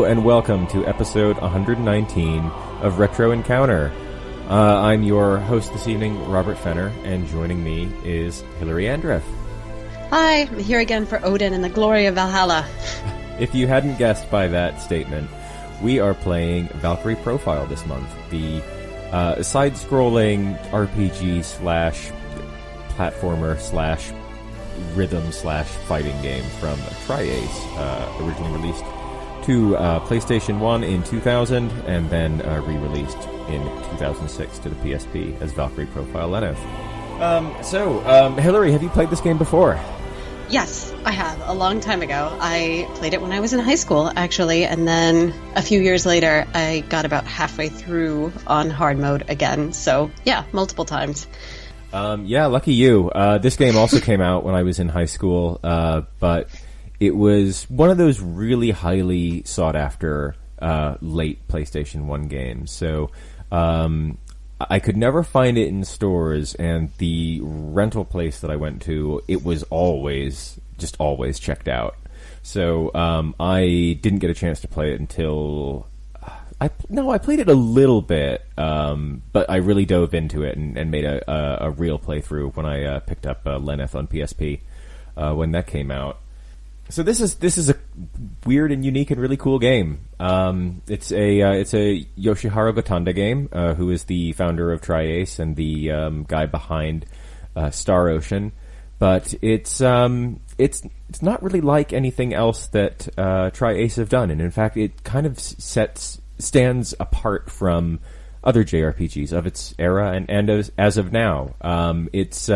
and welcome to episode 119 of Retro Encounter. I'm your host this evening, Robert Fenner, and joining me is Hilary Andreff. Hi, I'm here again for Odin and the glory of Valhalla. If you hadn't guessed by that statement, we are playing Valkyrie Profile this month, the side-scrolling RPG slash platformer slash rhythm slash fighting game from Tri-Ace, originally released to PlayStation 1 in 2000 and then re-released in 2006 to the PSP as Valkyrie Profile Lenneth. Hilary, have you played this game before? Yes, I have. A long time ago. I played it when I was in high school, actually, and then a few years later, I got about halfway through on hard mode again. So, yeah, multiple times. Lucky you. This game also came out when I was in high school, but it was one of those really highly sought-after late PlayStation 1 games. So I could never find it in stores, and the rental place that I went to, it was always checked out. So I didn't get a chance to play it until... I played it a little bit, but I really dove into it and made a real playthrough when I picked up Lenneth on PSP when that came out. So this is a weird and unique and really cool game. It's a Yoshiharu Gotanda game, who is the founder of Tri-Ace and the guy behind Star Ocean. But it's not really like anything else that Tri-Ace have done, and in fact, it kind of stands apart from other JRPGs of its era and as of now. It's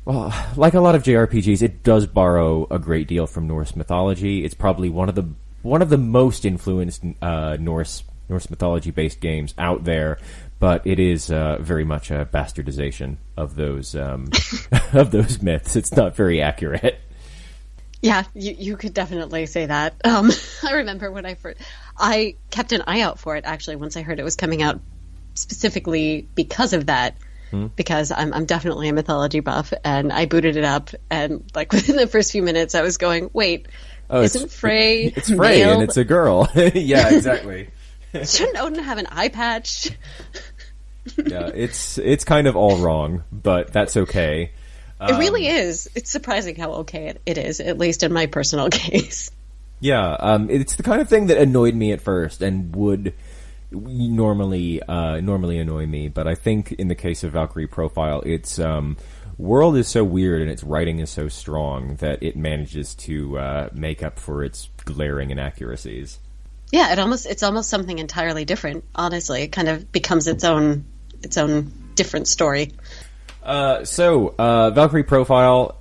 like a lot of JRPGs, it does borrow a great deal from Norse mythology. It's probably one of the most influenced Norse mythology based games out there, but it is very much a bastardization of those of those myths. It's not very accurate. Yeah, you could definitely say that. I remember when I kept an eye out for it, actually, once I heard it was coming out, specifically because of that. Because I'm definitely a mythology buff, and I booted it up, and like within the first few minutes, I was going, "Wait, isn't Frey? It's Frey, and it's a girl." Yeah, exactly. Shouldn't Odin have an eye patch? Yeah, it's kind of all wrong, but that's okay. It really is. It's surprising how okay it is, at least in my personal case. Yeah, it's the kind of thing that annoyed me at first, and would normally annoy me, but I think in the case of Valkyrie Profile, its world is so weird and its writing is so strong that it manages to make up for its glaring inaccuracies. Yeah, it's almost something entirely different. Honestly, it kind of becomes its own different story. Valkyrie Profile,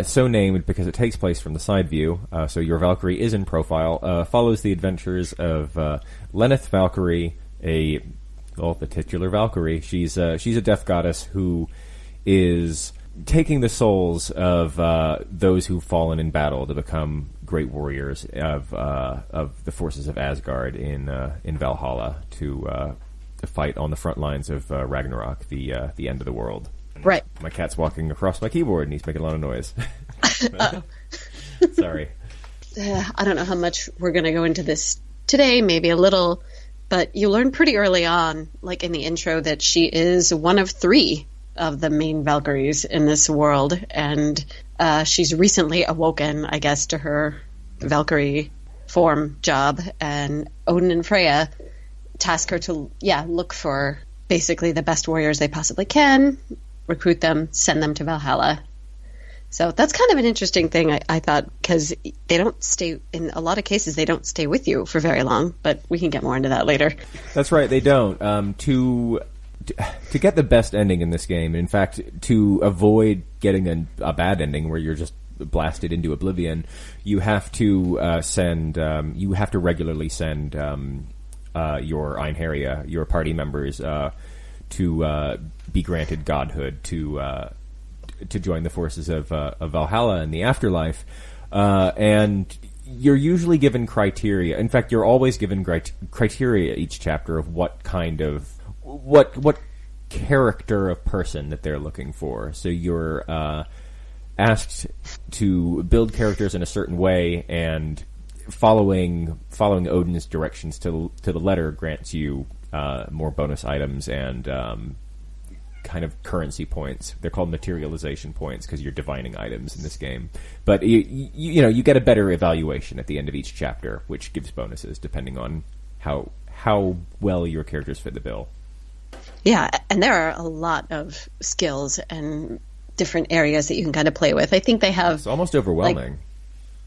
so named because it takes place from the side view. So your Valkyrie is in profile, follows the adventures of Lenneth Valkyrie, the titular Valkyrie. She's a death goddess who is taking the souls of those who've fallen in battle to become great warriors of the forces of Asgard in Valhalla to fight on the front lines of Ragnarok, the end of the world. Right. My cat's walking across my keyboard and he's making a lot of noise. Sorry. I don't know how much we're going to go into this today, maybe a little, but you learn pretty early on, like in the intro, that she is one of 3 of the main Valkyries in this world, and she's recently awoken, I guess, to her Valkyrie form job, and Odin and Freya task her to, look for basically the best warriors they possibly can, recruit them, send them to Valhalla. So that's kind of an interesting thing, I thought, because they don't stay, in a lot of cases, they don't stay with you for very long, but we can get more into that later. That's right, they don't. To get the best ending in this game, in fact, to avoid getting a bad ending where you're just blasted into oblivion, you have to regularly send your Einherja, your party members, to be granted godhood to join the forces of Valhalla in the afterlife, and you're usually given criteria. In fact, you're always given criteria each chapter of what kind of what character of person that they're looking for. So you're asked to build characters in a certain way, and following Odin's directions to the letter grants you more bonus items and kind of currency points. They're called materialization points because you're divining items in this game. But you get a better evaluation at the end of each chapter, which gives bonuses depending on how well your characters fit the bill. Yeah, and there are a lot of skills and different areas that you can kind of play with. I think they have... It's almost overwhelming.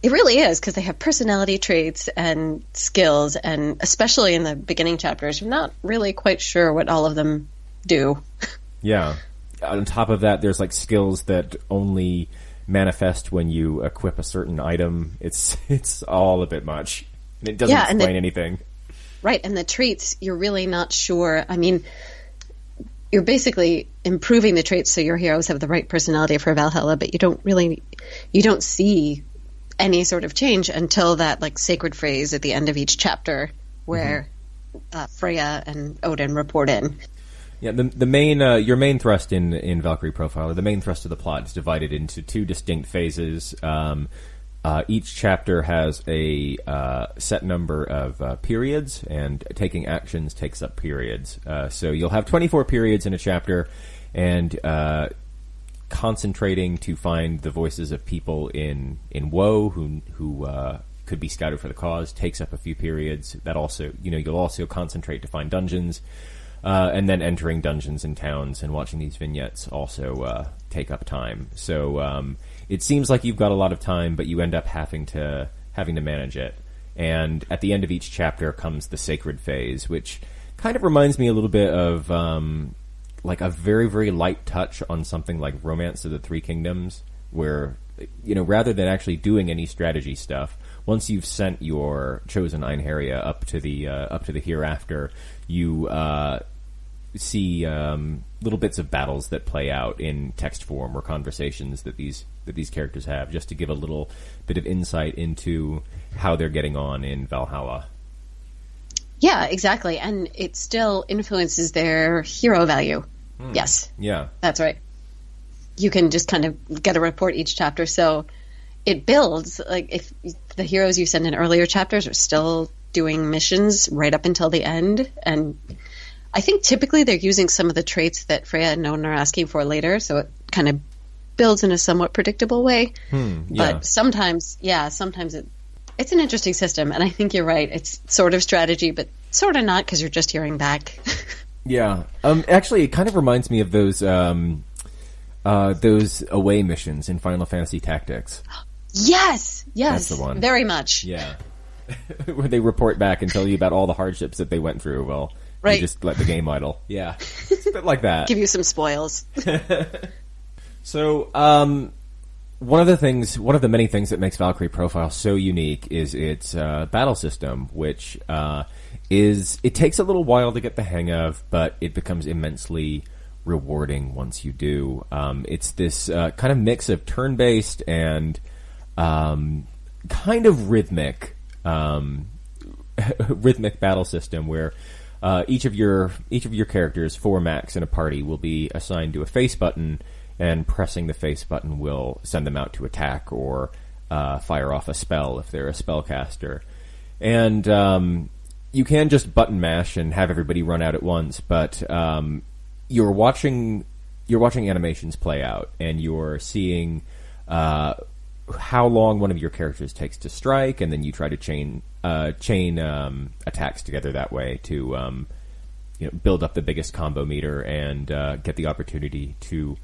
It really is, because they have personality traits and skills, and especially in the beginning chapters, you're not really quite sure what all of them do. Yeah. On top of that, there's like skills that only manifest when you equip a certain item. It's all a bit much. And it doesn't explain anything. Right, and the traits, you're really not sure. I mean, you're basically improving the traits so your heroes have the right personality for Valhalla, but you don't see any sort of change until that like sacred phrase at the end of each chapter where Freya and Odin report in. Yeah, the main your main thrust in Valkyrie Profile, or the main thrust of the plot, is divided into two distinct phases. Each chapter has a set number of periods, and taking actions takes up periods. So you'll have 24 periods in a chapter, and concentrating to find the voices of people in woe who could be scouted for the cause takes up a few periods. That also, you'll also concentrate to find dungeons, and then entering dungeons and towns and watching these vignettes also take up time. So it seems like you've got a lot of time, but you end up having to manage it. And at the end of each chapter comes the sacred phase, which kind of reminds me a little bit of like a very, very light touch on something like Romance of the Three Kingdoms, where rather than actually doing any strategy stuff, once you've sent your chosen Einherja up to the hereafter, you see little bits of battles that play out in text form or conversations that these characters have, just to give a little bit of insight into how they're getting on in Valhalla. Yeah, exactly. And it still influences their hero value. Yes. Yeah. That's right. You can just kind of get a report each chapter. So it builds, like if the heroes you send in earlier chapters are still doing missions right up until the end. And I think typically they're using some of the traits that Freya and Odin are asking for later. So it kind of builds in a somewhat predictable way. But sometimes it's an interesting system, and I think you're right. It's sort of strategy, but sort of not, because you're just hearing back. Yeah. Actually, it kind of reminds me of those away missions in Final Fantasy Tactics. Yes, that's the one. Very much. Yeah. Where they report back and tell you about all the hardships that they went through. Well, right. You just let the game idle. Yeah. It's a bit like that. Give you some spoils. So, one of the many things that makes Valkyrie Profile so unique is its battle system, which it takes a little while to get the hang of, but it becomes immensely rewarding once you do. It's this kind of mix of turn-based and kind of rhythmic battle system where each of your characters, 4 max in a party, will be assigned to a face button, and pressing the face button will send them out to attack or fire off a spell if they're a spellcaster. And you can just button mash and have everybody run out at once, but you're watching animations play out, and you're seeing how long one of your characters takes to strike, and then you try to chain attacks together that way to build up the biggest combo meter and get the opportunity to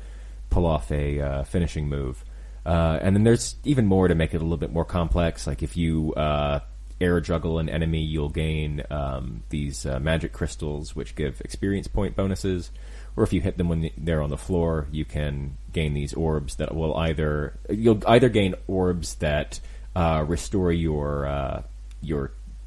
pull off a finishing move. And then there's even more to make it a little bit more complex. Like if you air juggle an enemy, you'll gain these magic crystals, which give experience point bonuses. Or if you hit them when they're on the floor, you can gain these orbs that will you'll either gain orbs that restore your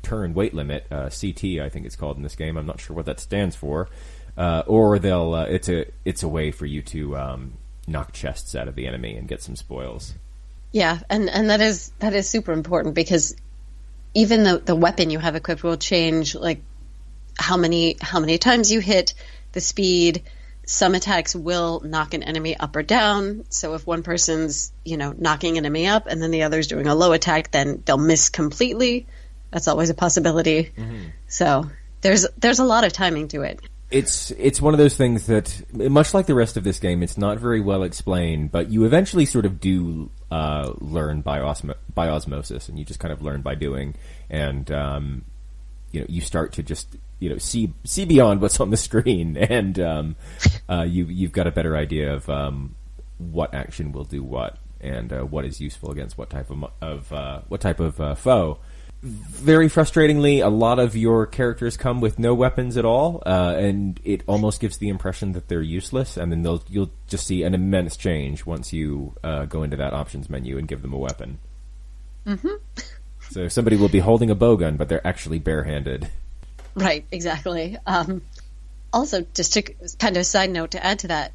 turn weight limit, CT, I think it's called in this game. I'm not sure what that stands for. Or they'll it's a way for you to knock chests out of the enemy and get some spoils. Yeah, and that is super important, because even the weapon you have equipped will change, like how many times you hit, the speed. some attacks will knock an enemy up or down. So if one person's, knocking an enemy up and then the other's doing a low attack, then they'll miss completely. That's always a possibility. Mm-hmm. So there's a lot of timing to it. It's one of those things that, much like the rest of this game, it's not very well explained, but you eventually sort of do learn by osmosis, and you just kind of learn by doing, and you start to just see beyond what's on the screen, and you've got a better idea of what action will do what, and what is useful against what type of foe. Very frustratingly, a lot of your characters come with no weapons at all, and it almost gives the impression that they're useless, and then you'll just see an immense change once you go into that options menu and give them a weapon. Mm-hmm. So somebody will be holding a bowgun, but they're actually barehanded. Right, exactly. Also, just to kind of side note to add to that,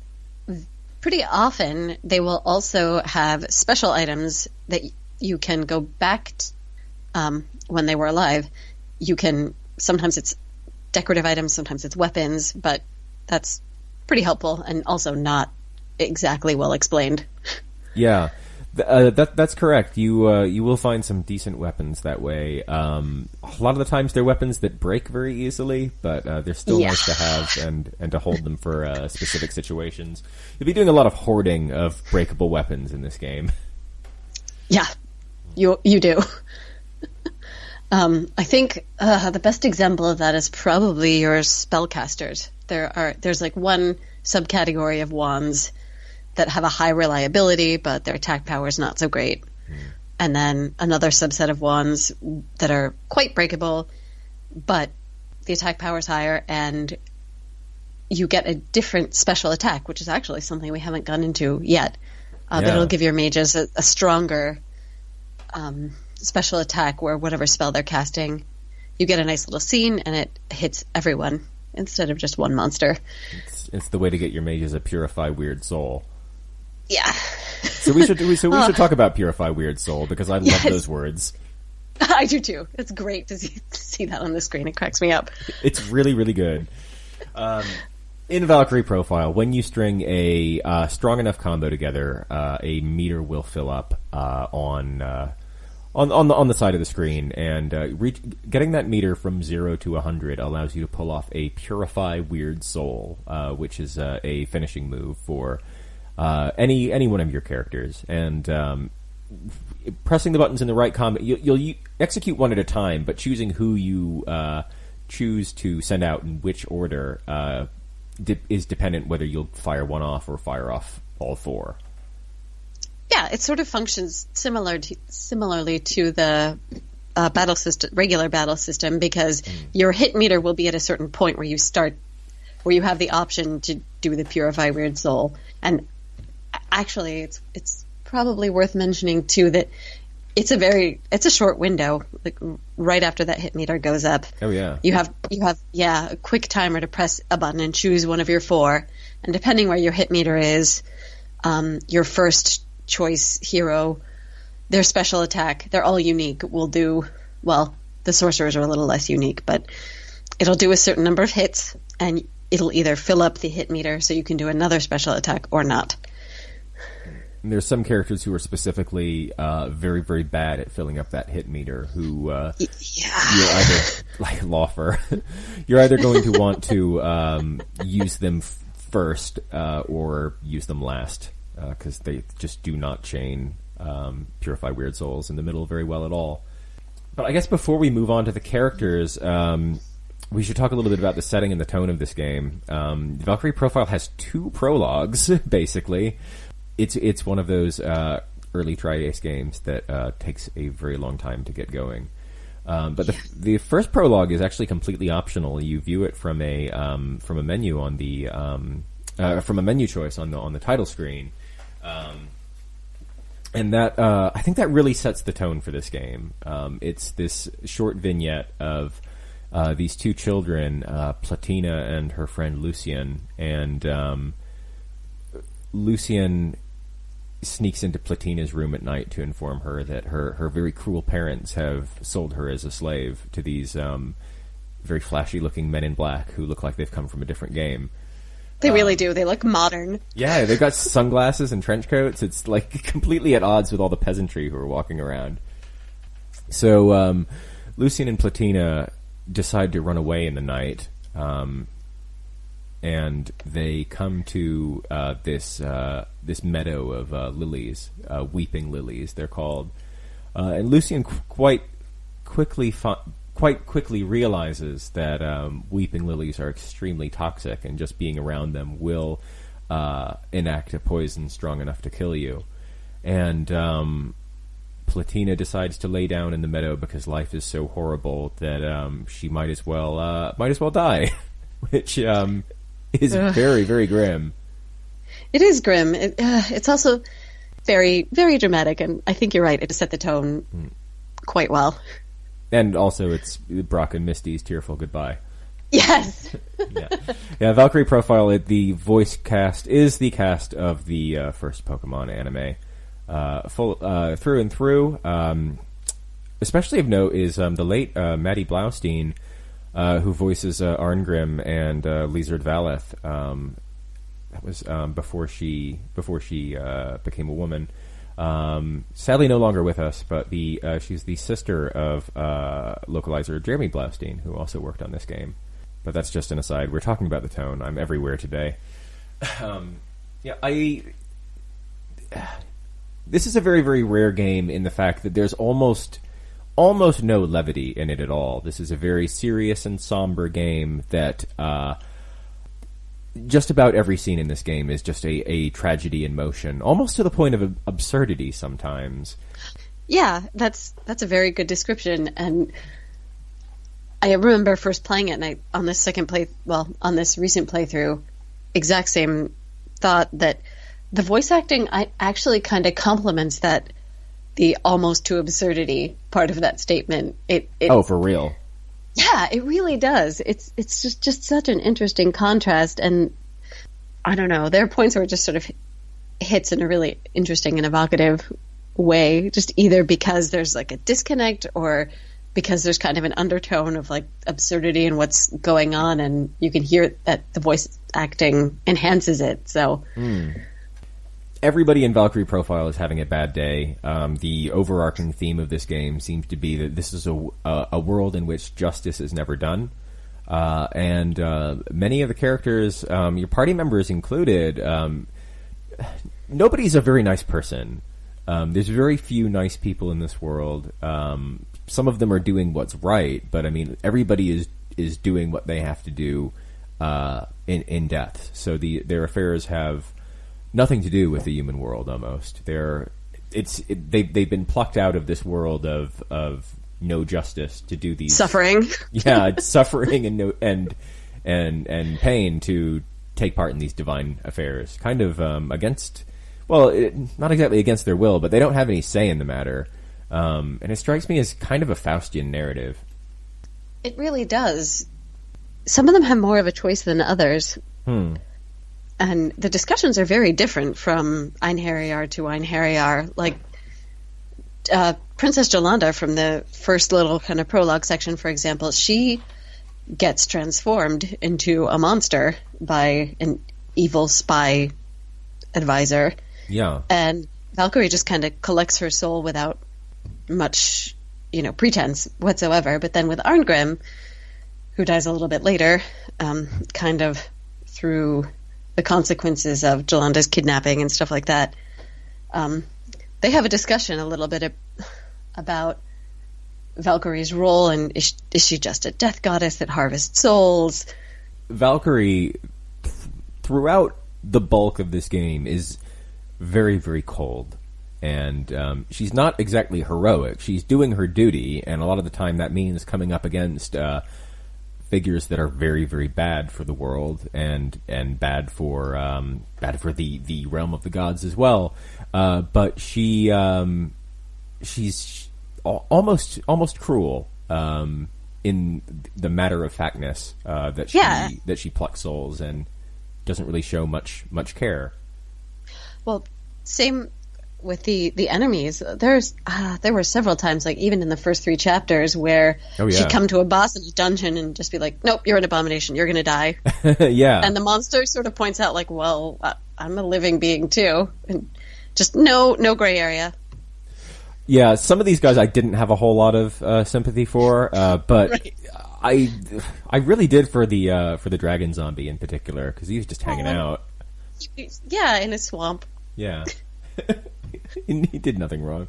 pretty often they will also have special items that you can go back to when they were alive. Sometimes it's decorative items, sometimes it's weapons, but that's pretty helpful and also not exactly well explained. Yeah, that's correct. You will find some decent weapons that way. A lot of the times they're weapons that break very easily, but they're still nice to have and to hold them for specific situations. You'll be doing a lot of hoarding of breakable weapons in this game. Yeah, you do. I think the best example of that is probably your spellcasters. There's like one subcategory of wands that have a high reliability, but their attack power is not so great. And then another subset of wands that are quite breakable, but the attack power is higher, and you get a different special attack, which is actually something we haven't gone into yet. That'll give your mages a stronger special attack, where whatever spell they're casting, you get a nice little scene and it hits everyone instead of just one monster. It's the way to get your mages a Purify Weird Soul. Yeah. So we should talk about Purify Weird Soul, because I love those words. I do too. It's great to see that on the screen. It cracks me up. It's really, really good. In Valkyrie Profile, when you string a strong enough combo together, a meter will fill up on the side of the screen, and getting that meter from 0 to 100 allows you to pull off a Purify Weird Soul, which is a finishing move for any one of your characters. And pressing the buttons in the right combo, you'll execute one at a time, but choosing who you choose to send out in which order is dependent whether you'll fire one off or fire off all four. Yeah, it sort of functions similarly to the battle system, regular battle system, because your hit meter will be at a certain point where you have the option to do the Purify Weird Soul. And actually, it's probably worth mentioning too that it's a short window, like right after that hit meter goes up. Oh yeah. You have a quick timer to press a button and choose one of your four, and depending where your hit meter is, your first choice hero, their special attack, they're all unique, will do, well, the sorcerers are a little less unique, but it'll do a certain number of hits, and it'll either fill up the hit meter so you can do another special attack or not. And there's some characters who are specifically very, very bad at filling up that hit meter, who you're either, like Laufer, you're either going to want to use them first or use them last, because they just do not chain Purify Weird Souls in the middle very well at all. But I guess before we move on to the characters, we should talk a little bit about the setting and the tone of this game. Valkyrie Profile has 2 prologues, basically. It's one of those early Tri-Ace games that takes a very long time to get going. But the first prologue is actually completely optional. You view it from a menu on the from a menu choice on the title screen, and that I think that really sets the tone for this game. It's this short vignette of these 2 children, Platina and her friend Lucien, and Lucien sneaks into Platina's room at night to inform her that her very cruel parents have sold her as a slave to these very flashy-looking men in black who look like they've come from a different game. They really do. They look modern. Yeah, they've got sunglasses and trench coats. It's like completely at odds with all the peasantry who are walking around. So Lucian and Platina decide to run away in the night, and they come to this meadow of lilies, weeping lilies, they're called. And Lucian quite quickly realizes that weeping lilies are extremely toxic, and just being around them will enact a poison strong enough to kill you. And Platina decides to lay down in the meadow because life is so horrible that she might as well die, which is very, very grim. It is grim. It's also very, very dramatic, and I think you're right. It set the tone quite well. And also, it's Brock and Misty's tearful goodbye. Yes. Yeah. Valkyrie Profile. The voice cast is the cast of the first Pokemon anime, full through and through. Especially of note is the late Maddie Blaustein, who voices Arngrim and Lizard Valeth. That was before she became a woman. Sadly, no longer with us, but she's the sister of localizer Jeremy Blaustein, who also worked on this game. But that's just an aside. We're talking about the tone. I'm everywhere today. This is a very, very rare game in the fact that there's almost no levity in it at all. This is a very serious and somber game that just about every scene in this game is just a tragedy in motion, almost to the point of absurdity sometimes. Yeah, that's a very good description. And I remember first playing it, and on this recent playthrough, exact same thought that the voice acting actually kind of complements the almost to absurdity part of that statement. Oh, for real? Yeah, it really does. It's just such an interesting contrast, and I don't know. There are points where it just sort of hits in a really interesting and evocative way, just either because there's like a disconnect or because there's kind of an undertone of like absurdity in what's going on, and you can hear that the voice acting enhances it. So. Everybody in Valkyrie Profile is having a bad day. The overarching theme of this game seems to be that this is a world in which justice is never done. And many of the characters, your party members included, nobody's a very nice person. There's very few nice people in this world. Some of them are doing what's right, but I mean, everybody is doing what they have to do in death. So their affairs have nothing to do with the human world. Almost, they've been plucked out of this world of no justice to do these suffering. Yeah, suffering and pain to take part in these divine affairs. Kind of against, not exactly against their will, but they don't have any say in the matter. And it strikes me as kind of a Faustian narrative. It really does. Some of them have more of a choice than others. And the discussions are very different from Einherjar to Einherjar. Like, Princess Jolanda from the first little kind of prologue section, for example, she gets transformed into a monster by an evil spy advisor. Yeah. And Valkyrie just kind of collects her soul without much, pretense whatsoever. But then with Arngrim, who dies a little bit later, kind of through the consequences of Jolanda's kidnapping and stuff like that, they have a discussion a little bit about Valkyrie's role, and is she just a death goddess that harvests souls? Valkyrie, throughout the bulk of this game, is very, very cold. And she's not exactly heroic. She's doing her duty, and a lot of the time that means coming up against figures that are very, very bad for the world and bad for the realm of the gods as well. But she's almost cruel in the matter of factness that she plucks souls and doesn't really show much care. Well, same with the enemies. There were several times, like even in the first 3 chapters, where she'd come to a boss in a dungeon and just be like, "Nope, you're an abomination. You're going to die." Yeah. And the monster sort of points out, like, "Well, I'm a living being too," and just no gray area. Yeah, some of these guys I didn't have a whole lot of sympathy for, but Right. I really did for the dragon zombie in particular, because he was just hanging out. Yeah, in a swamp. Yeah. He did nothing wrong.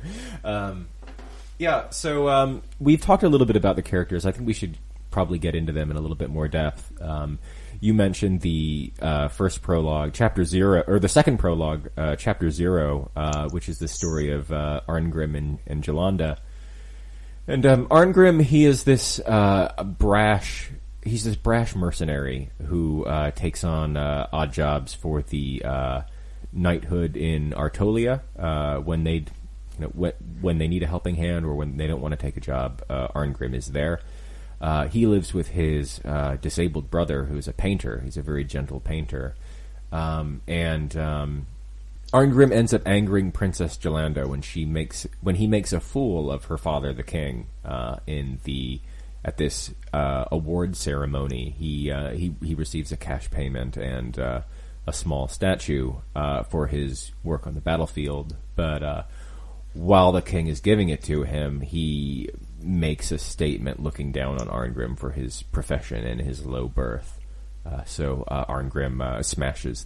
Yeah, so we've talked a little bit about the characters. I think we should probably get into them in a little bit more depth. You mentioned the first prologue, Chapter 0, or the second prologue, Chapter 0, which is the story of Arngrim and Jolanda. And Arngrim, he is this brash mercenary who takes on odd jobs for the knighthood in Artolia when they need a helping hand or when they don't want to take a job. Arngrim is there. He lives with his disabled brother, who's a painter. He's a very gentle painter, and Arngrim ends up angering Princess Jolanda when he makes a fool of her father, the king, at this award ceremony. He receives a cash payment and a small statue for his work on the battlefield. But while the king is giving it to him, he makes a statement looking down on Arngrim for his profession and his low birth. So Arngrim smashes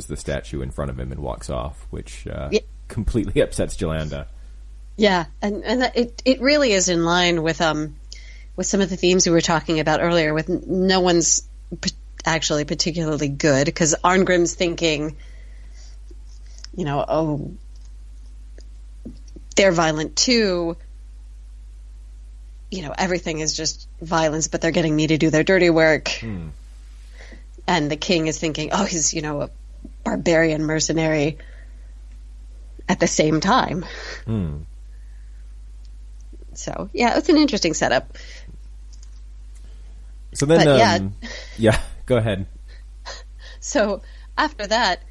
the statue in front of him and walks off, which completely upsets Jolanda. Yeah, and it really is in line with some of the themes we were talking about earlier. With no one's actually particularly good, because Arngrim's thinking, oh, they're violent too. Everything is just violence, but they're getting me to do their dirty work. And the king is thinking, oh, he's, a barbarian mercenary at the same time. So, yeah, it's an interesting setup. So then, yeah, go ahead. So after that,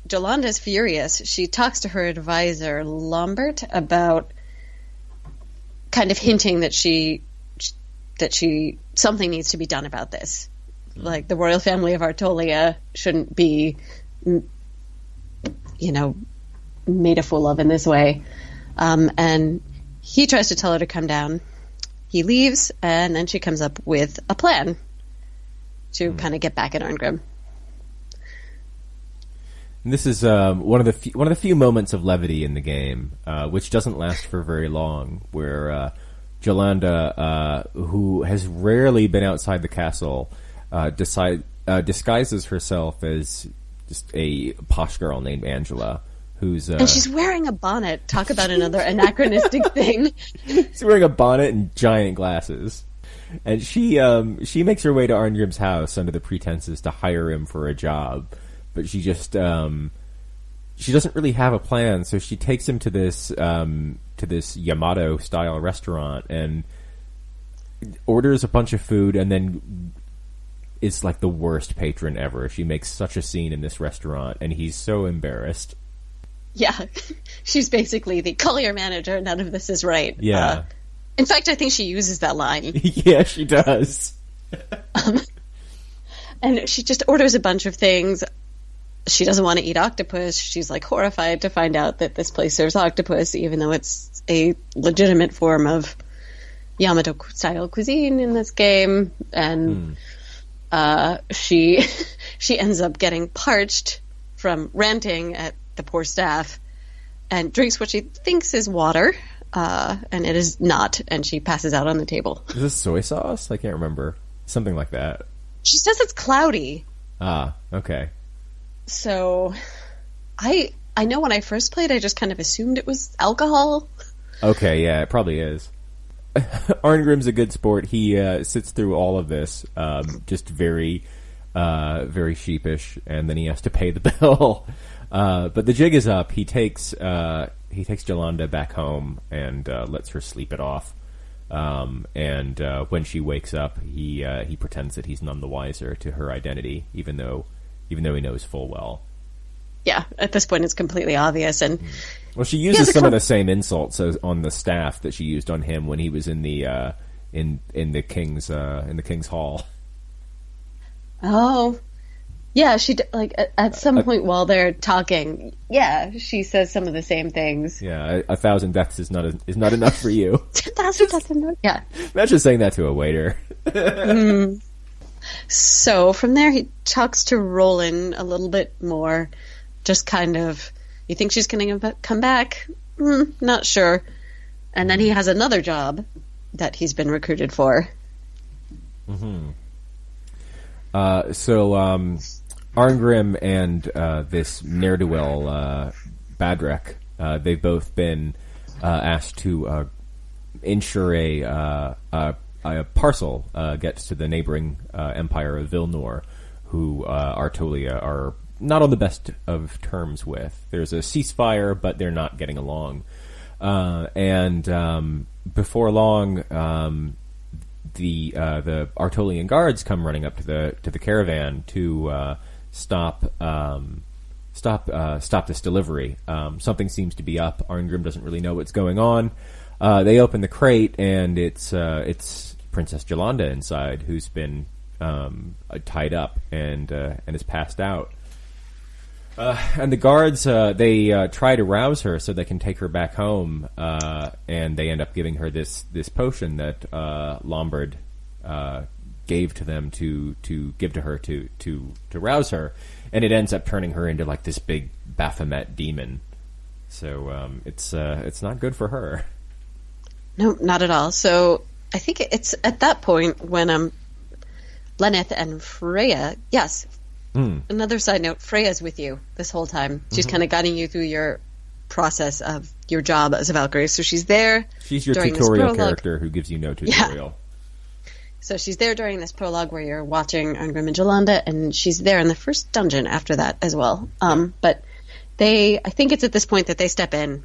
Jolanda's furious. She talks to her advisor, Lambert, about kind of hinting that something needs to be done about this. Like, the royal family of Artolia shouldn't be, made a fool of in this way. And he tries to tell her to come down. He leaves, and then she comes up with a plan to kind of get back at Arngrim. And this is one of the few moments of levity in the game, which doesn't last for very long, where Jolanda, who has rarely been outside the castle, disguises herself as just a posh girl named Angela, who's and she's wearing a bonnet. Talk about another anachronistic thing. She's wearing a bonnet and giant glasses, and she makes her way to Arngrim's house under the pretenses to hire him for a job, but she just she doesn't really have a plan, so she takes him to this Yamato style restaurant and orders a bunch of food, and then is like the worst patron ever. She makes such a scene in this restaurant, and he's so embarrassed. Yeah, she's basically the call your manager, none of this is right. Yeah. In fact, I think she uses that line. Yeah, she does. And she just orders a bunch of things. She doesn't want to eat octopus. She's like horrified to find out that this place serves octopus, even though it's a legitimate form of Yamato style cuisine in this game. And she ends up getting parched from ranting at the poor staff, and drinks what she thinks is water, and it is not, and she passes out on the table. Is this soy sauce? I can't remember. Something like that. She says it's cloudy. Ah, okay. So, I know when I first played, I just kind of assumed it was alcohol. Okay, yeah, it probably is. Arngrim's a good sport. He sits through all of this, just very sheepish, and then he has to pay the bill. But the jig is up. He takes Jolanda back home and lets her sleep it off. And when she wakes up, he pretends that he's none the wiser to her identity, even though he knows full well yeah, at this point it's completely obvious. And well, she uses some of the same insults on the staff that she used on him when he was in the in the king's hall. Oh, yeah, she like at some point while they're talking, yeah, she says some of the same things. Yeah, 1,000 deaths is not enough for you. 1,000 deaths, yeah. Imagine saying that to a waiter. So from there, he talks to Roland a little bit more. Just kind of, you think she's going to come back? Not sure. And then he has another job that he's been recruited for. Mm-hmm. So Arngrim and this ne'er-do-well Badrek, they've both been asked to ensure a parcel gets to the neighboring empire of Vilnor, who Artolia are not on the best of terms with. There's a ceasefire, but they're not getting along. And before long, the Artolian guards come running up to the caravan to stop this delivery. Something seems to be up. Arngrim doesn't really know what's going on. They open the crate, and it's Princess Jolanda inside, who's been tied up and is passed out. And the guards, they try to rouse her so they can take her back home, and they end up giving her this potion that Lombard gave to them to give to her to rouse her, and it ends up turning her into like this big Baphomet demon. So it's not good for her. No, not at all. So I think it's at that point when Lenneth and Freya, yes. Another side note, Freya's with you this whole time. She's kind of guiding you through your process of your job as a Valkyrie. So she's there. She's your tutorial character who gives you no tutorial. Yeah. So she's there during this prologue where you're watching Arngrim and Jolanda, and she's there in the first dungeon after that as well. But I think it's at this point that they step in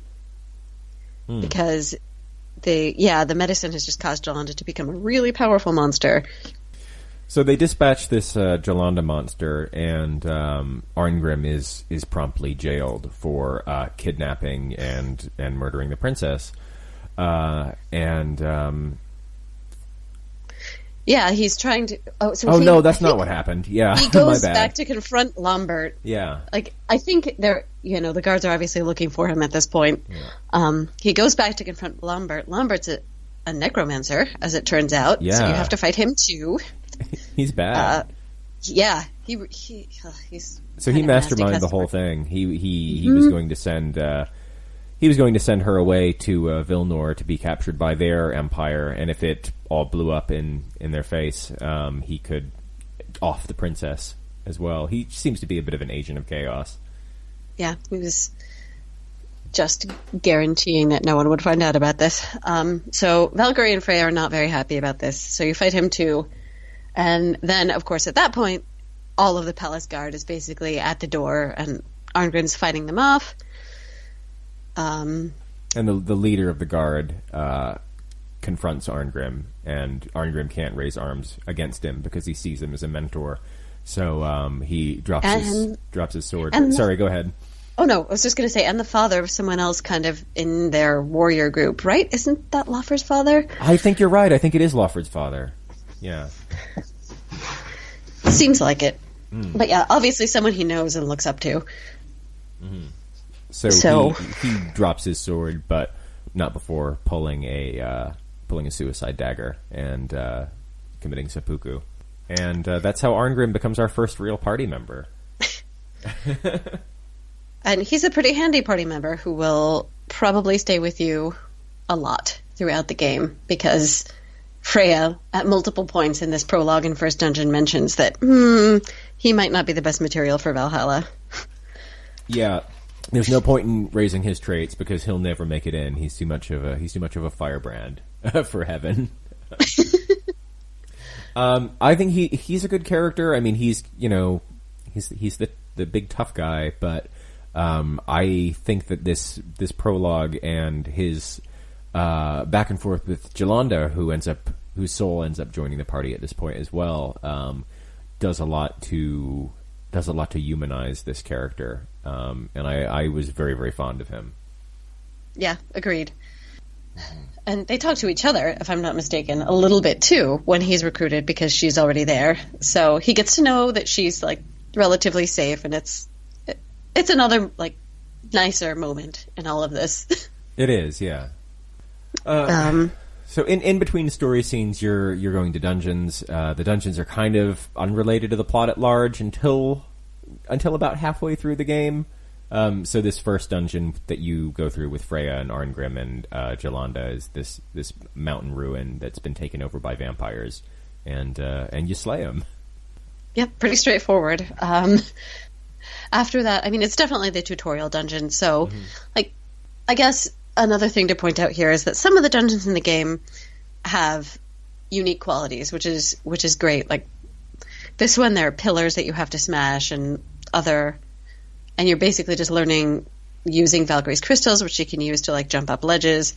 because the medicine has just caused Jolanda to become a really powerful monster. So they dispatch this Jolanda monster, and Arngrim is promptly jailed for kidnapping and murdering the princess. Yeah, he's trying to. No, that's not what happened. Yeah, he goes back to confront Lombard. Yeah, like I think they're, the guards are obviously looking for him at this point. Yeah. He goes back to confront Lombard. Lombard's a necromancer, as it turns out. Yeah, so you have to fight him too. He's bad. Yeah, he's. So he masterminded the whole thing. He was going to send. He was going to send her away to Vilnor to be captured by their empire, and if it all blew up in their face, he could off the princess as well. He seems to be a bit of an agent of chaos. Yeah, he was just guaranteeing that no one would find out about this. So Valkyrie and Freya are not very happy about this, so you fight him too. And then, of course, at that point, all of the palace guard is basically at the door, and Arngrim's fighting them off. And the leader of the guard confronts Arngrim, and Arngrim can't raise arms against him because he sees him as a mentor. So he drops his sword. Sorry, go ahead. Oh, no, I was just going to say, and the father of someone else kind of in their warrior group, right? Isn't that Lofford's father? I think you're right. I think it is Lofford's father. Yeah. Seems like it. But yeah, obviously someone he knows and looks up to. Mm-hmm. So he drops his sword, but not before pulling a suicide dagger and committing seppuku. And that's how Arngrim becomes our first real party member. And he's a pretty handy party member who will probably stay with you a lot throughout the game, because Freya, at multiple points in this prologue and first dungeon, mentions that he might not be the best material for Valhalla. Yeah, there's no point in raising his traits because he'll never make it in. He's too much of a firebrand for heaven. I think he's a good character. I mean, he's the big tough guy, but I think that this prologue and his back and forth with Jolanda, whose soul ends up joining the party at this point as well, does a lot to humanize this character and I was very, very fond of him. Yeah, agreed. And they talk to each other, if I'm not mistaken, a little bit too when he's recruited because she's already there. So he gets to know that she's like relatively safe, and it's another like nicer moment in all of this. It is, yeah. So in between story scenes, you're going to dungeons. The dungeons are kind of unrelated to the plot at large until about halfway through the game. So this first dungeon that you go through with Freya and Arngrim and Jolanda is this mountain ruin that's been taken over by vampires, and you slay them. Yeah, pretty straightforward. After that, I mean, it's definitely the tutorial dungeon. So, like, I guess another thing to point out here is that some of the dungeons in the game have unique qualities, which is great. Like this one, there are pillars that you have to smash, and you're basically just learning using Valkyrie's crystals, which you can use to like jump up ledges.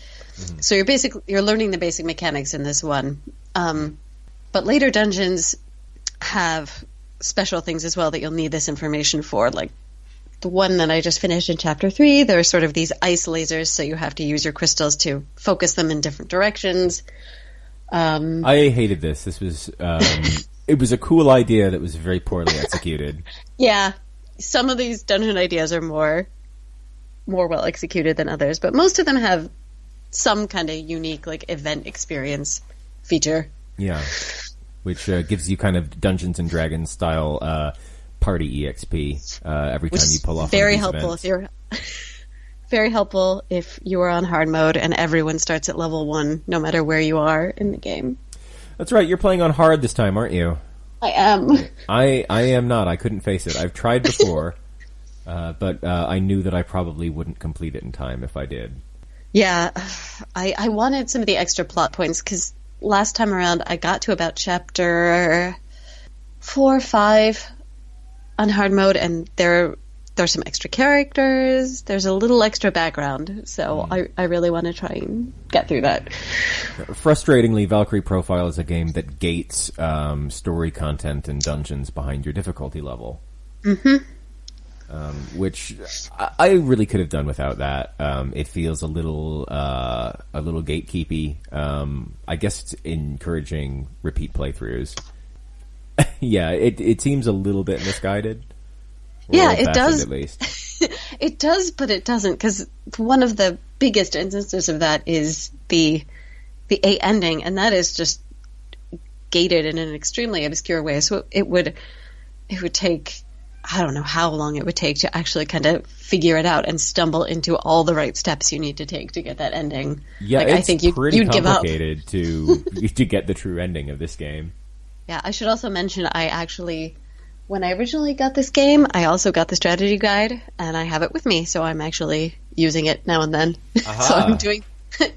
So you're learning the basic mechanics in this one. But later dungeons have special things as well that you'll need this information for. Like the one that I just finished in chapter 3, there are sort of these ice lasers, so you have to use your crystals to focus them in different directions. I hated this. This was it was a cool idea that was very poorly executed. Yeah. Some of these dungeon ideas are more well executed than others, but most of them have some kind of unique like event experience feature. Yeah, which gives you kind of Dungeons and Dragons style party EXP every time you pull off. Very helpful if you're very helpful if you are on hard mode and everyone starts at level 1, no matter where you are in the game. That's right. You're playing on hard this time, aren't you? I am. I am not. I couldn't face it. I've tried before, but I knew that I probably wouldn't complete it in time if I did. Yeah, I wanted some of the extra plot points because last time around I got to about chapter 4 or 5 on hard mode, and there's some extra characters. There's a little extra background, so I really want to try and get through that. Frustratingly, Valkyrie Profile is a game that gates story content and dungeons behind your difficulty level. Which I really could have done without that. It feels a little gatekeepy. I guess it's encouraging repeat playthroughs. Yeah, it seems a little bit misguided. Yeah, it does. At least. It does, but it doesn't, because one of the biggest instances of that is the A ending, and that is just gated in an extremely obscure way. So it would take, I don't know how long it would take to actually kind of figure it out and stumble into all the right steps you need to take to get that ending. Yeah, like, it's I think you'd give up. Complicated to get the true ending of this game. Yeah, I should also mention when I originally got this game, I also got the strategy guide, and I have it with me, so I'm actually using it now and then.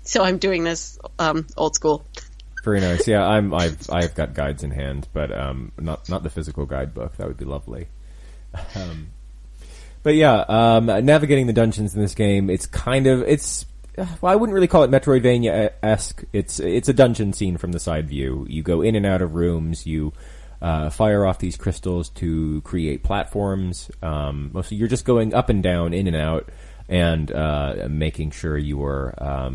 So I'm doing this old school. Very nice. Yeah, I've got guides in hand, but not the physical guidebook. That would be lovely. But yeah, navigating the dungeons in this game, I wouldn't really call it Metroidvania-esque. It's a dungeon scene from the side view. You go in and out of rooms. You fire off these crystals to create platforms. Mostly, you're just going up and down, in and out, and making sure you are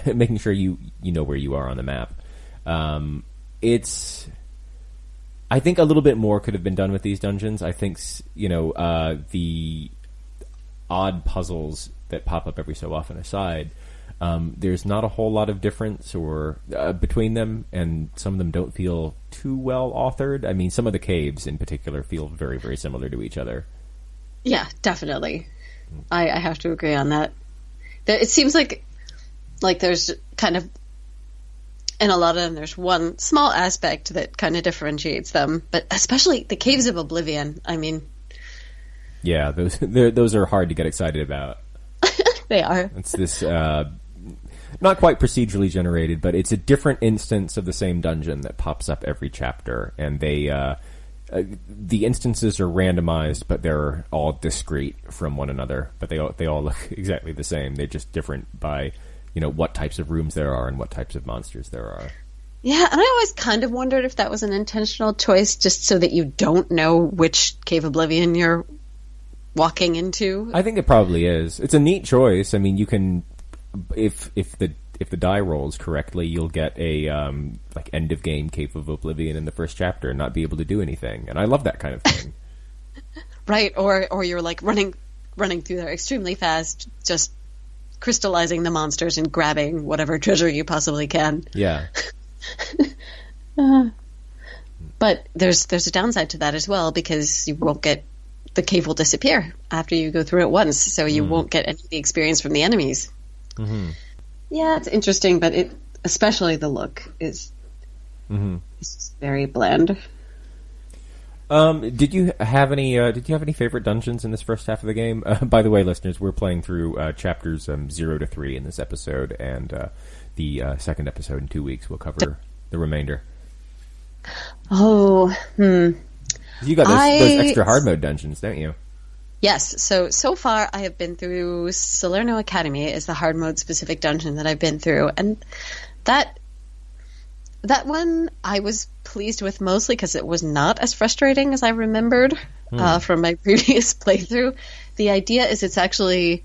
making sure you know where you are on the map. I think a little bit more could have been done with these dungeons. I think the odd puzzles that pop up every so often aside, there's not a whole lot of difference between them, and some of them don't feel too well authored. I mean, some of the caves in particular feel very, very similar to each other. Yeah, definitely. I have to agree on that. It seems like there's kind of, in a lot of them, there's one small aspect that kind of differentiates them, but especially the Caves of Oblivion. I mean, yeah, those are hard to get excited about. They are. It's this not quite procedurally generated, but it's a different instance of the same dungeon that pops up every chapter, and the instances are randomized, but they're all discrete from one another. But they all look exactly the same. They're just different by what types of rooms there are and what types of monsters there are. Yeah, and I always kind of wondered if that was an intentional choice, just so that you don't know which Cave Oblivion you're walking into? I think it probably is. It's a neat choice. I mean, you can, if the die rolls correctly, you'll get a like end of game Cave of Oblivion in the first chapter and not be able to do anything. And I love that kind of thing. Right, or you're like running through there extremely fast, just crystallizing the monsters and grabbing whatever treasure you possibly can. Yeah. But there's a downside to that as well, because you won't get, the cave will disappear after you go through it once, so you won't get any of the experience from the enemies. Mm-hmm. Yeah, it's interesting, but especially the look is just very bland. Did you have any favorite dungeons in this first half of the game? By the way, listeners, we're playing through chapters 0 to 3 in this episode, and the second episode in 2 weeks we'll cover the remainder. Oh, You got those extra hard mode dungeons, don't you? Yes. So far, I have been through Salerno Academy is the hard mode specific dungeon that I've been through, and that one I was pleased with mostly because it was not as frustrating as I remembered from my previous playthrough. The idea is it's actually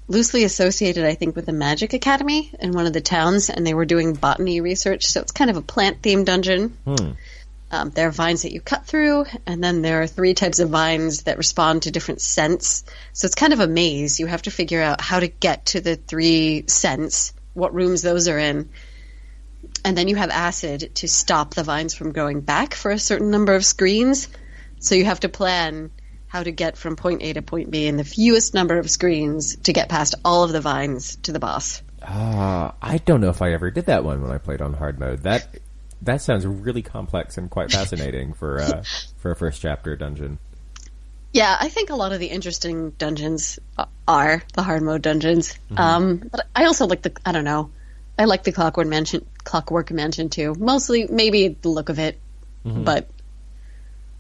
loosely associated, I think, with the Magic Academy in one of the towns, and they were doing botany research, so it's kind of a plant-themed dungeon. There are vines that you cut through, and then there are 3 types of vines that respond to different scents. So it's kind of a maze. You have to figure out how to get to the 3 scents, what rooms those are in. And then you have acid to stop the vines from going back for a certain number of screens. So you have to plan how to get from point A to point B in the fewest number of screens to get past all of the vines to the boss. I don't know if I ever did that one when I played on hard mode. That sounds really complex and quite fascinating for a first chapter dungeon. Yeah, I think a lot of the interesting dungeons are the hard mode dungeons. But I also like I like the Clockwork Mansion too. Mostly, maybe the look of it, but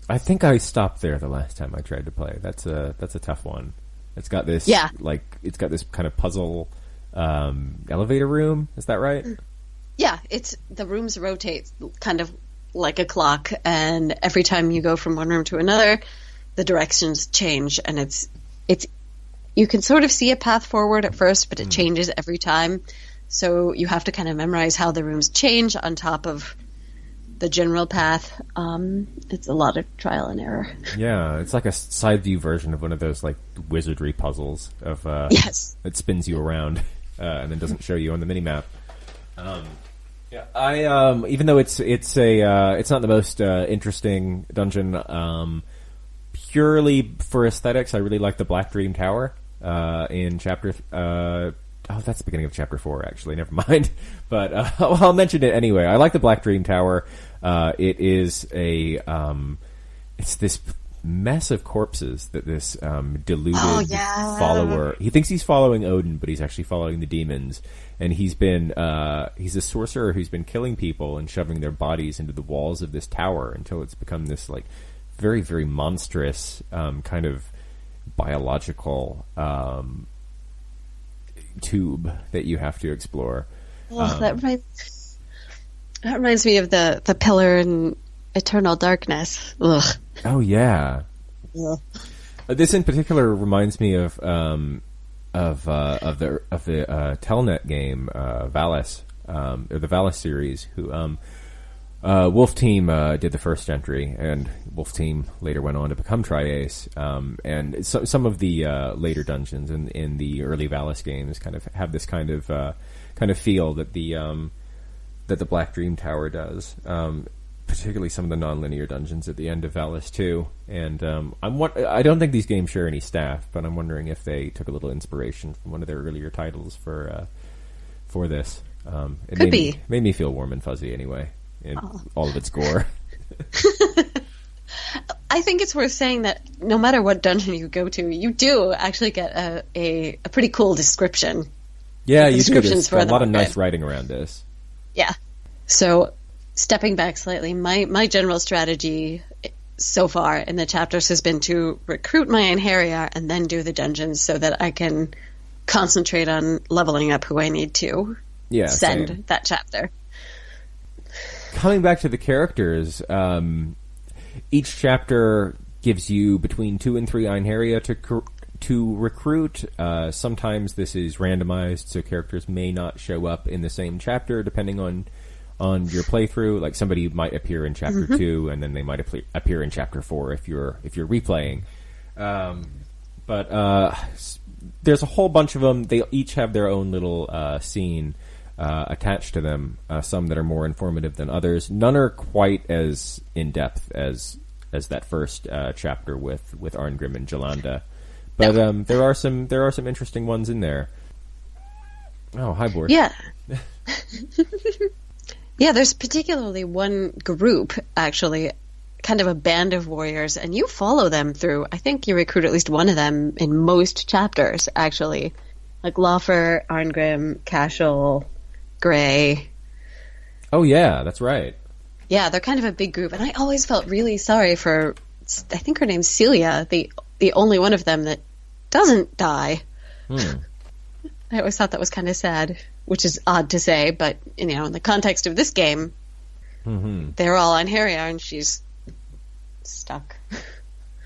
I think I stopped there the last time I tried to play. That's a tough one. It's got this it's got this kind of puzzle elevator room. Is that right? Yeah, the rooms rotate kind of like a clock, and every time you go from one room to another, the directions change, and it's you can sort of see a path forward at first, but it changes every time. So you have to kind of memorize how the rooms change on top of the general path. It's a lot of trial and error. Yeah, it's like a side view version of one of those like wizardry puzzles of yes, that spins you around and then doesn't show you on the minimap. Yeah, I even though it's not the most interesting dungeon. Purely for aesthetics, I really like the Black Dream Tower in chapter. That's the beginning of chapter 4, actually. Never mind. But I'll mention it anyway. I like the Black Dream Tower. It is it's this mess of corpses that this deluded follower. He thinks he's following Odin, but he's actually following the demons. And he's a sorcerer who's been killing people and shoving their bodies into the walls of this tower until it's become this like very, very monstrous kind of biological tube that you have to explore. That reminds me of the pillar in Eternal Darkness. Ugh. Oh yeah. This in particular reminds me of the Telnet game Valis, or the Valis series. Who Wolf Team did the first entry, and Wolf Team later went on to become Tri-Ace. And some of the later dungeons in the early Valis games kind of have this kind of feel that the Black Dream Tower does. Particularly some of the non-linear dungeons at the end of Valis 2. And I don't think these games share any staff, but I'm wondering if they took a little inspiration from one of their earlier titles for this. It made me feel warm and fuzzy anyway. In all of its gore. I think it's worth saying that no matter what dungeon you go to, you do actually get a pretty cool description. Yeah, you do. There's a lot of nice writing around this. Yeah. So, stepping back slightly, my general strategy so far in the chapters has been to recruit my Einherjar and then do the dungeons so that I can concentrate on leveling up who I need to send that chapter. Coming back to the characters, each chapter gives you between 2 and 3 Einherja to recruit. Sometimes this is randomized, so characters may not show up in the same chapter depending on your playthrough. Like somebody might appear in chapter 2, and then they might appear in chapter 4 if you're replaying. But there's a whole bunch of them. They each have their own little scene attached to them. Some that are more informative than others. None are quite as in depth as that first chapter with Arngrim and Jolanda. But there are some interesting ones in there. Oh, hi, Board. Yeah. Yeah, there's particularly one group, actually, kind of a band of warriors, and you follow them through. I think you recruit at least one of them in most chapters, actually. Like Loffer, Arngrim, Cashel, Grey. Oh, yeah, that's right. Yeah, they're kind of a big group, and I always felt really sorry for, I think her name's Celia, the only one of them that doesn't die. I always thought that was kind of sad, which is odd to say, but in the context of this game, they're all on Einherja and she's stuck.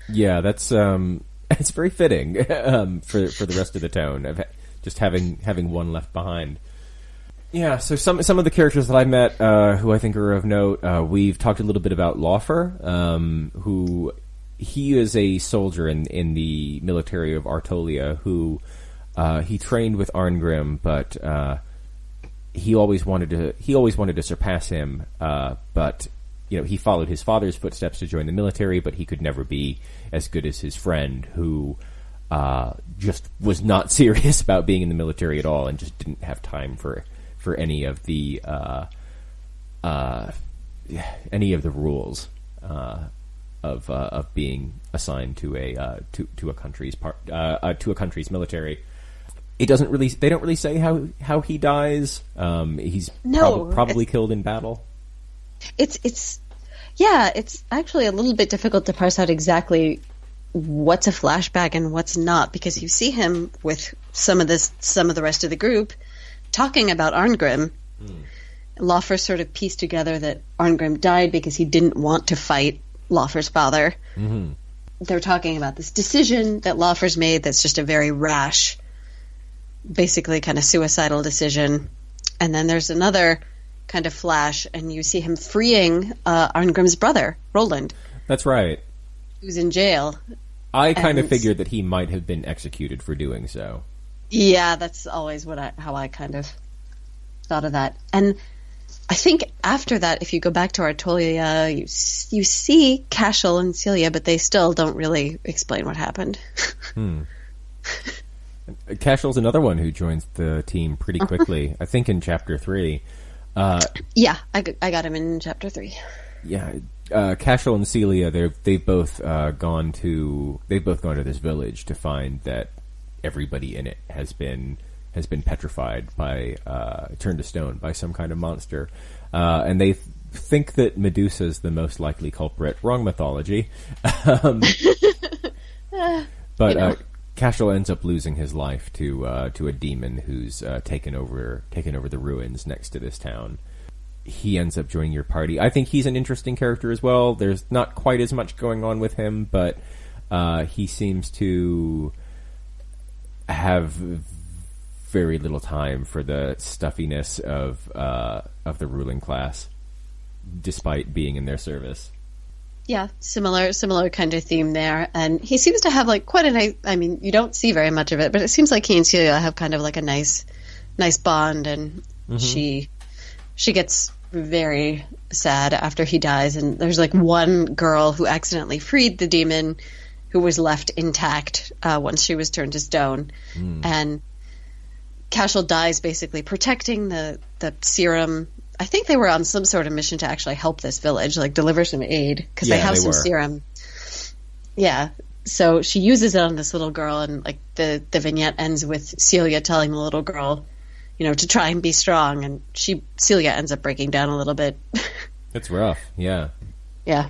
Yeah, that's it's very fitting for the rest of the tone of just having one left behind. Yeah, so some of the characters that I met who I think are of note, we've talked a little bit about Loffer, who he is a soldier in the military of Artolia who he trained with Arngrim, but he always wanted to surpass him. But he followed his father's footsteps to join the military, but he could never be as good as his friend, who just was not serious about being in the military at all, and just didn't have time for any of the rules of being assigned to a country's military. They don't really say how he dies. He's probably killed in battle. It's actually a little bit difficult to parse out exactly what's a flashback and what's not, because you see him with some of the rest of the group talking about Arngrim. Loffer sort of pieced together that Arngrim died because he didn't want to fight Loffer's father. They're talking about this decision that Loffer's made that's just a very rash, basically kind of suicidal decision. And then there's another kind of flash, and you see him freeing Arngrim's brother, Roland. That's right. Who's in jail. I kind of figured that he might have been executed for doing so. Yeah, that's always how I kind of thought of that. And I think after that, if you go back to Artolia, you see Cashel and Celia, but they still don't really explain what happened. Cashel's another one who joins the team pretty quickly. I think in chapter 3. Yeah, I got him in chapter 3. Yeah, Cashel and Celia, they've both gone to this village to find that everybody in it has been petrified turned to stone by some kind of monster, and they think that Medusa's the most likely culprit. Wrong mythology. But Cashel ends up losing his life to a demon who's taken over the ruins next to this town. He ends up joining your party. I think he's an interesting character as well. There's not quite as much going on with him, but he seems to have very little time for the stuffiness of the ruling class, despite being in their service. Yeah, similar kind of theme there. And he seems to have quite a nice, I mean, you don't see very much of it, but it seems like he and Celia have kind of a nice bond, and she gets very sad after he dies, and there's one girl who accidentally freed the demon who was left intact once she was turned to stone. And Cashel dies basically protecting the serum. I think they were on some sort of mission to actually help this village, deliver some aid, because they have some serum. Yeah, so she uses it on this little girl, and the vignette ends with Celia telling the little girl, to try and be strong, and Celia ends up breaking down a little bit. It's rough, yeah. Yeah.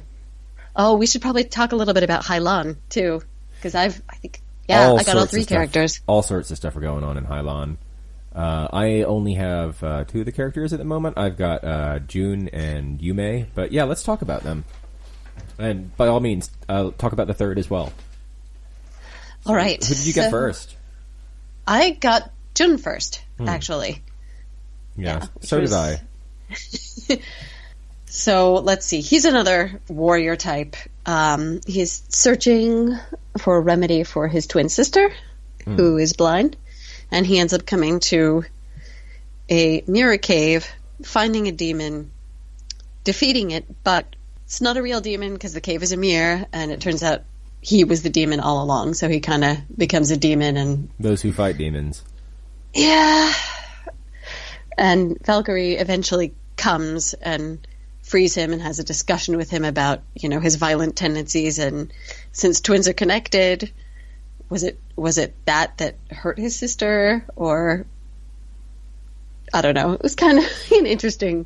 Oh, we should probably talk a little bit about Hylon too, because I got all 3 characters. All sorts of stuff are going on in Hylon. I only have 2 of the characters at the moment. I've got June and Yume, but yeah, let's talk about them. And by all means, talk about the third as well. All right. Who did you get first? I got Jun first, actually. Yeah, so did I. So let's see. He's another warrior type. He's searching for a remedy for his twin sister, who is blind. And he ends up coming to a mirror cave, finding a demon, defeating it, but it's not a real demon because the cave is a mirror, and it turns out he was the demon all along, so he kind of becomes a demon. And those who fight demons. Yeah. And Valkyrie eventually comes and frees him and has a discussion with him about, his violent tendencies. And since twins are connected, was it that hurt his sister, or I don't know. It was kind of an interesting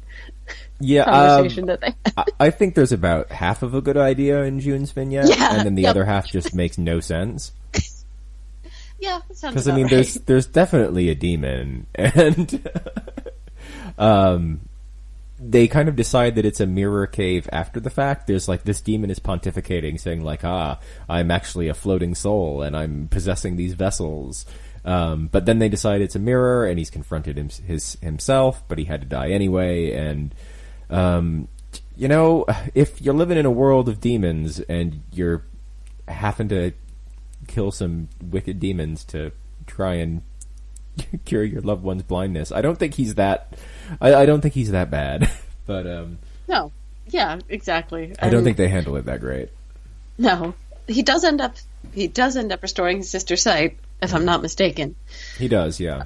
conversation that they had. I think there's about half of a good idea in Jun's vignette, and then the other half just makes no sense. Yeah, that sounds because right. there's definitely a demon, and they kind of decide that it's a mirror cave after the fact. There's this demon is pontificating, saying I'm actually a floating soul and I'm possessing these vessels. But then they decide it's a mirror, and he's confronted himself, but he had to die anyway. And if you're living in a world of demons and you're having to kill some wicked demons to try and cure your loved one's blindness, I don't think he's that. I don't think he's that bad. But no, yeah, exactly. I don't think they handle it that great. No, he does end up restoring his sister's sight, if I'm not mistaken. He does, yeah.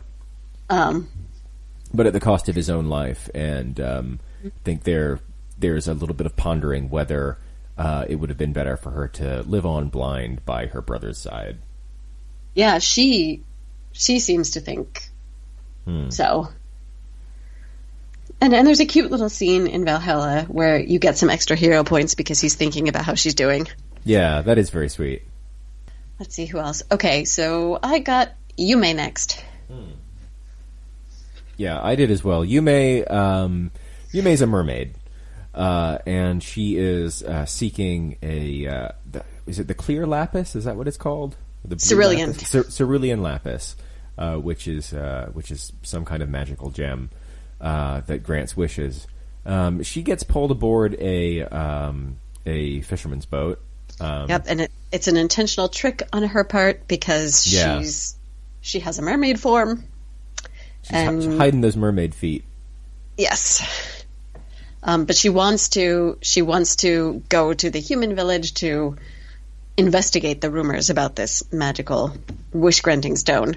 But at the cost of his own life, and I think there's a little bit of pondering whether it would have been better for her to live on blind by her brother's side. Yeah, she seems to think so. And there's a cute little scene in Valhalla where you get some extra hero points because he's thinking about how she's doing. Yeah, that is very sweet. Let's see who else. Okay, so I got Yume next. Yeah, I did as well. Yume's a mermaid, and she is seeking is it the clear lapis? Is that what it's called? The cerulean. Cerulean lapis, which is some kind of magical gem that grants wishes. She gets pulled aboard a fisherman's boat. Yep, and it's an intentional trick on her part because she has a mermaid form. She's hiding those mermaid feet. Yes. But she wants to go to the human village to investigate the rumors about this magical wish-granting stone.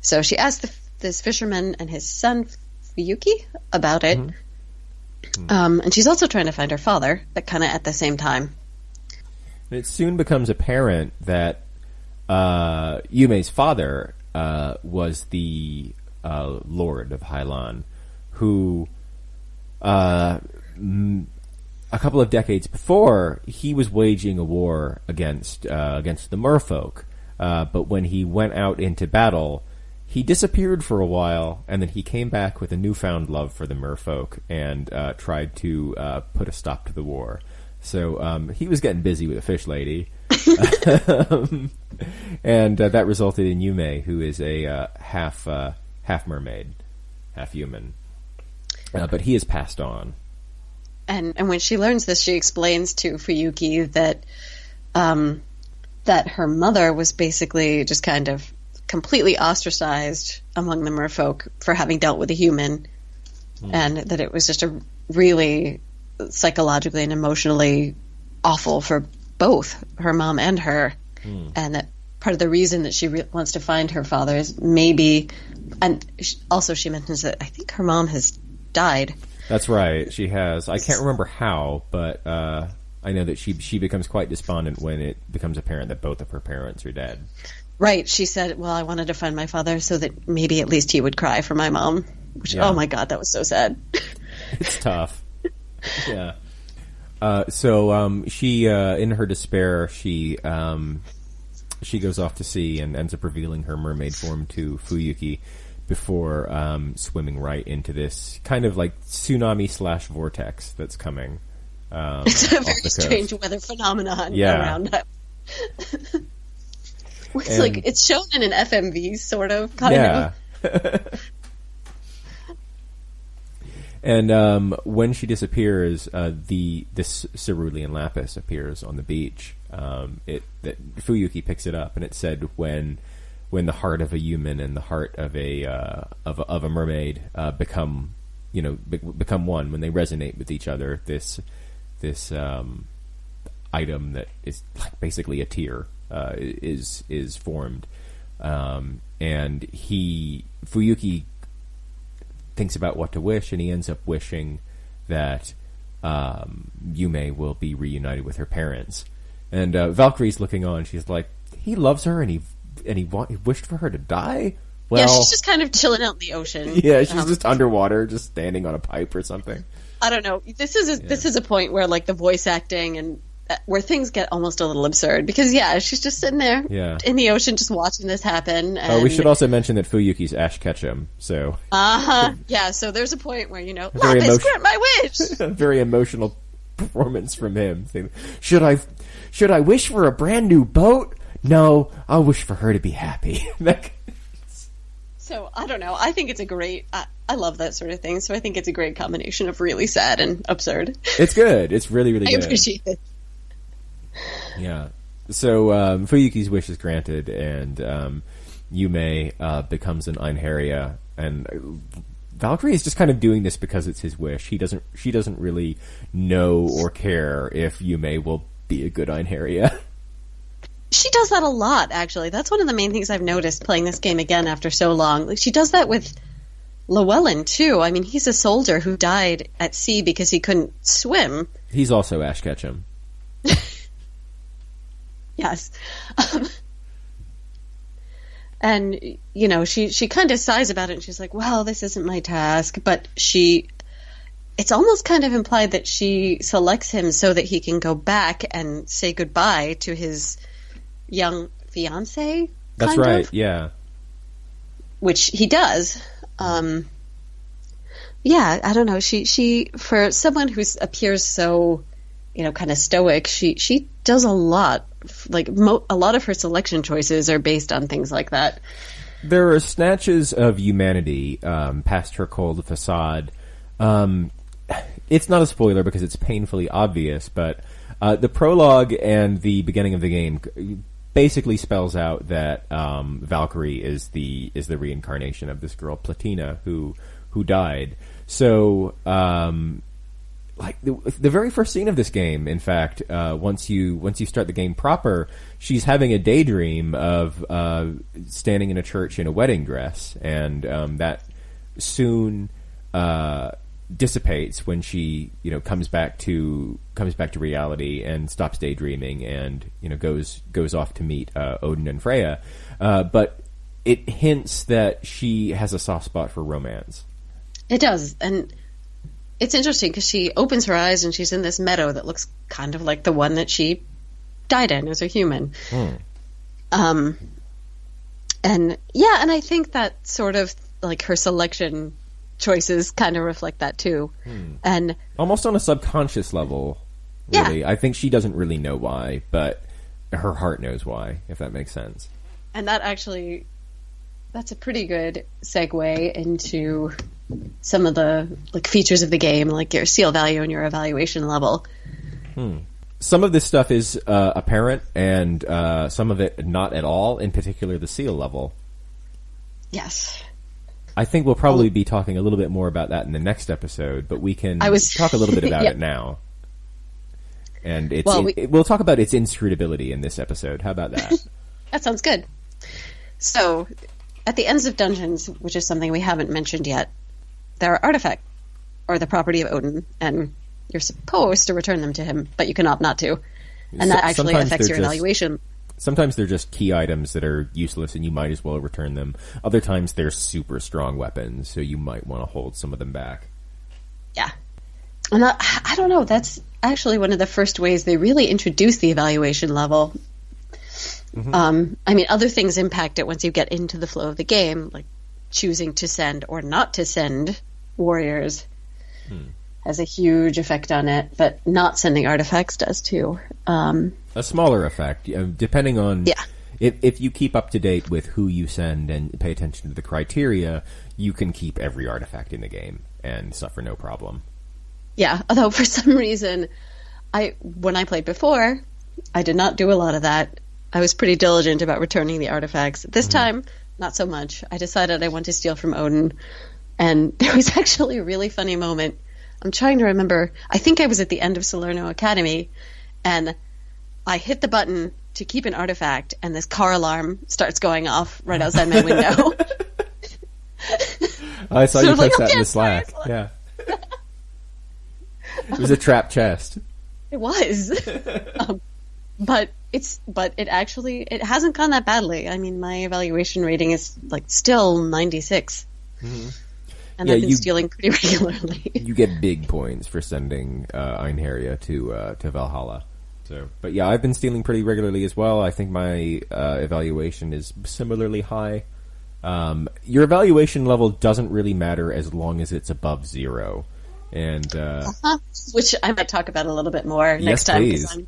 So she asked this fisherman and his son, Fuyuki, about it. And she's also trying to find her father, but kind of at the same time. It soon becomes apparent that Yume's father was the Lord of Hailan, who a couple of decades before, he was waging a war against the merfolk. But when he went out into battle, he disappeared for a while, and then he came back with a newfound love for the merfolk and tried to put a stop to the war. So he was getting busy with a fish lady. And that resulted in Yume, who is a half mermaid, half human. But he has passed on. And when she learns this, she explains to Fuyuki that her mother was basically just kind of completely ostracized among the merfolk for having dealt with a human, and that it was just a really psychologically and emotionally awful for both her mom and her, and that part of the reason that she wants to find her father is maybe, and also she mentions that I think her mom has died. That's right, she has. I can't remember how, but I know that she becomes quite despondent when it becomes apparent that both of her parents are dead. Right, she said, well, I wanted to find my father so that maybe at least he would cry for my mom, which, oh my god, that was so sad. It's tough. Yeah. So she, in her despair, she goes off to sea and ends up revealing her mermaid form to Fuyuki before swimming right into this kind of like tsunami/vortex that's coming. It's a very strange weather phenomenon around us. It's like it's shown in an FMV, sort of, kind of. And when she disappears, this cerulean lapis appears on the beach. Fuyuki picks it up, and it said when the heart of a human and the heart of a mermaid become one, when they resonate with each other, this item that is like basically a tear is formed, and Fuyuki thinks about what to wish, and he ends up wishing that Yume will be reunited with her parents. And Valkyrie's looking on. She's like, he loves her, and he wished for her to die. Well, yeah, she's just kind of chilling out in the ocean. Yeah, she's just underwater, just standing on a pipe or something. I don't know. This is a point where like the voice acting and where things get almost a little absurd, because she's just sitting there in the ocean just watching this happen. And we should also mention that Fuyuki's Ash Ketchum, so so there's a point where Lapis, grant my wish. A very emotional performance from him. Should I wish for a brand new boat? No, I'll wish for her to be happy. So I don't know. I think it's a great. I love that sort of thing. So I think it's a great combination of really sad and absurd. It's good. It's really, really good. I appreciate it. Yeah. So Fuyuki's wish is granted, and Yume becomes an Einherja, and Valkyrie is just kind of doing this because it's his wish. She doesn't really know or care if Yume will be a good Einherja. She does that a lot, actually. That's one of the main things I've noticed playing this game again after so long. Like, she does that with Llewellyn, too. I mean, he's a soldier who died at sea because he couldn't swim. He's also Ash Ketchum. Yes. And, she kind of sighs about it, and she's like, well, this isn't my task. But it's almost kind of implied that she selects him so that he can go back and say goodbye to his young fiancé. That's right, yeah. Which he does. I don't know. She for someone who appears so, kind of stoic, she does a lot. Like a lot of her selection choices are based on things like that. There are snatches of humanity past her cold facade. It's not a spoiler because it's painfully obvious, but the prologue and the beginning of the game basically spells out that Valkyrie is the reincarnation of this girl Platina who died. So, like the very first scene of this game, in fact, once you start the game proper, she's having a daydream of standing in a church in a wedding dress, and that soon dissipates when she comes back to reality and stops daydreaming and goes off to meet Odin and Freya, but it hints that she has a soft spot for romance. It does, and it's interesting because she opens her eyes and she's in this meadow that looks kind of like the one that she died in as a human. And I think that sort of like her selection choices kind of reflect that too. And almost on a subconscious level, really. I think she doesn't really know why, but her heart knows why, if that makes sense. And that's a pretty good segue into some of the features of the game, like your seal value and your evaluation level. Some of this stuff is apparent, and some of it not at all, in particular the seal level. Yes. I think we'll probably be talking a little bit more about that in the next episode, but we can talk a little bit about it now. And we'll talk about its inscrutability in this episode. How about that? That sounds good. So, at the ends of dungeons, which is something we haven't mentioned yet, there are artifacts, or the property of Odin, and you're supposed to return them to him, but you can opt not to. And that actually affects your evaluation. Sometimes they're just key items that are useless and you might as well return them. Other times they're super strong weapons, so you might want to hold some of them back. Yeah. And I don't know, that's actually one of the first ways they really introduce the evaluation level. Other things impact it once you get into the flow of the game, like choosing to send or not to send warriors. has a huge effect on it, but not sending artifacts does too. A smaller effect, depending on... Yeah. If you keep up to date with who you send and pay attention to the criteria, you can keep every artifact in the game and suffer no problem. Yeah, although for some reason, when I played before, I did not do a lot of that. I was pretty diligent about returning the artifacts. This time, not so much. I decided I want to steal from Odin, and there was actually a really funny moment. I'm trying to remember. I think I was at the end of Salerno Academy, and I hit the button to keep an artifact, and this car alarm starts going off right outside my window. I saw you post that in the Slack. Yeah. It was a trap chest. It was. But it hasn't gone that badly. I mean, my evaluation rating is still 96. Mm-hmm. And I've been stealing pretty regularly. You get big points for sending Einherja to Valhalla. So, but yeah, I've been stealing pretty regularly as well. I think my evaluation is similarly high. Your evaluation level doesn't really matter as long as it's above 0. And which I might talk about a little bit more next time. Please.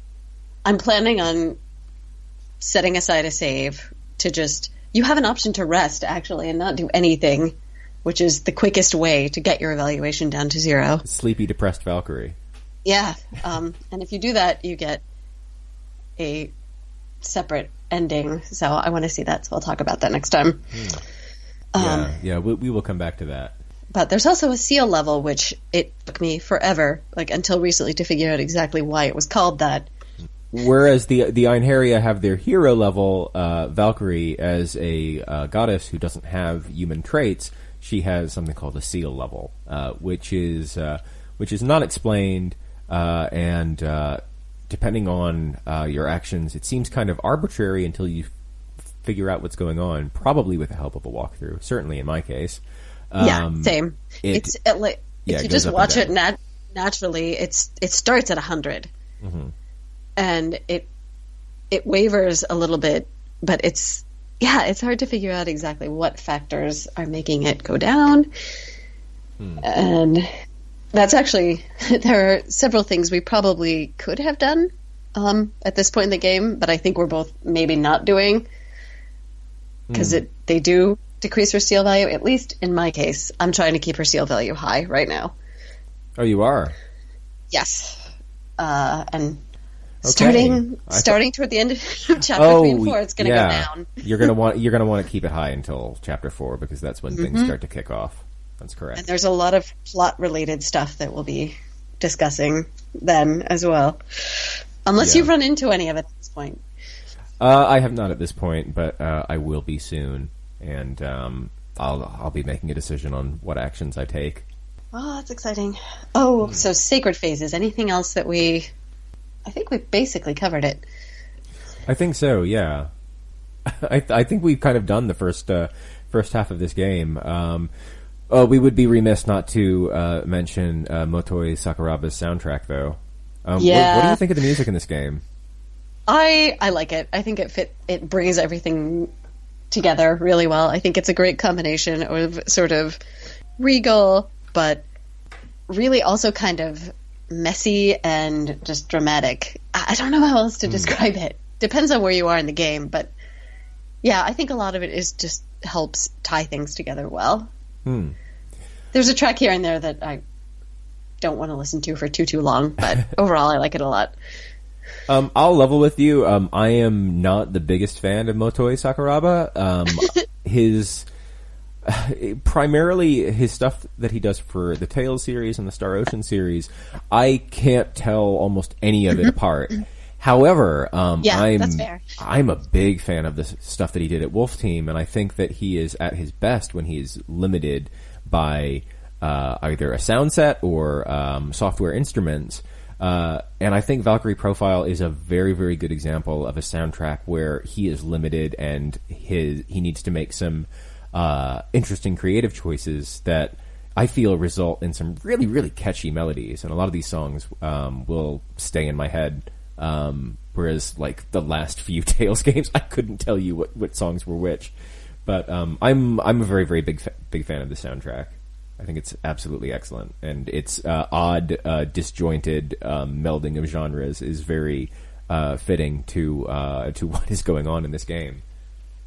I'm planning on setting aside a save to you have an option to rest actually and not do anything, which is the quickest way to get your evaluation down to 0. Sleepy, depressed Valkyrie. Yeah, and if you do that, you get a separate ending. So I want to see that, so I'll talk about that next time. We will come back to that. But there's also a seal level, which it took me forever, until recently, to figure out exactly why it was called that. Whereas the Einherja have their hero level, Valkyrie, as a goddess who doesn't have human traits, she has something called a seal level, which is not explained, and depending on your actions, it seems kind of arbitrary until you figure out what's going on, probably with the help of a walkthrough, certainly in my case. Same. If you just watch it naturally, it starts at 100. Mm-hmm. And it wavers a little bit, but it's hard to figure out exactly what factors are making it go down. And that's actually, there are several things we probably could have done at this point in the game, but I think we're both maybe not doing, because they do decrease her seal value. At least in my case, I'm trying to keep her seal value high right now. Oh, you are? Yes. And starting toward the end of chapter 3 and 4, it's going to go down. You're going to want to keep it high until chapter 4, because that's when things start to kick off. That's correct. And there's a lot of plot related stuff that we'll be discussing then as well, unless you've run into any of it at this point. I have not at this point, but I will be soon, and I'll be making a decision on what actions I take. Oh, that's exciting. Oh, so sacred phases. Anything else that I think we basically covered it. I think so, yeah. I think we've kind of done the first half of this game. We would be remiss not to mention Motoi Sakuraba's soundtrack, though. What do you think of the music in this game? I like it. I think it brings everything together really well. I think it's a great combination of sort of regal, but really also kind of messy and just dramatic. I don't know how else to describe it. Depends on where you are in the game, but yeah, I think a lot of it is just helps tie things together well. There's a track here and there that I don't want to listen to for too long, but overall I like it a lot. I'll level with you. I am not the biggest fan of Motoi Sakuraba. Primarily his stuff that he does for the Tales series and the Star Ocean series, I can't tell almost any of it apart. However, that's fair. I'm a big fan of the stuff that he did at Wolf Team, and I think that he is at his best when he is limited by either a sound set or software instruments. And I think Valkyrie Profile is a very, very good example of a soundtrack where he is limited and he needs to make some interesting creative choices that I feel result in some really, really catchy melodies. And a lot of these songs will stay in my head. Whereas, like, the last few Tales games, I couldn't tell you what songs were which. But I'm a very, very big fan of the soundtrack. I think it's absolutely excellent, and its odd, disjointed melding of genres is very fitting to what is going on in this game.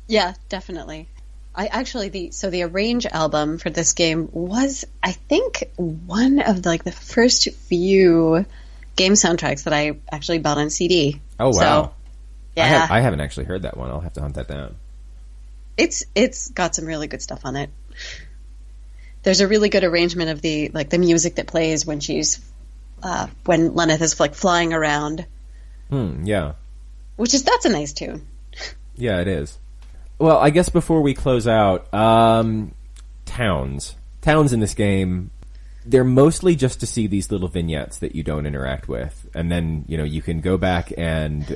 Yeah, definitely. I actually the Arrange album for this game was, I think, one of the first few game soundtracks that I actually bought on CD. Oh wow! So, yeah, I haven't actually heard that one. I'll have to hunt that down. It's got some really good stuff on it. There's a really good arrangement of the music that plays when she's when Lenneth is flying around. Yeah. That's a nice tune. Yeah, it is. Well, I guess before we close out, towns in this game, they're mostly just to see these little vignettes that you don't interact with, and then you can go back and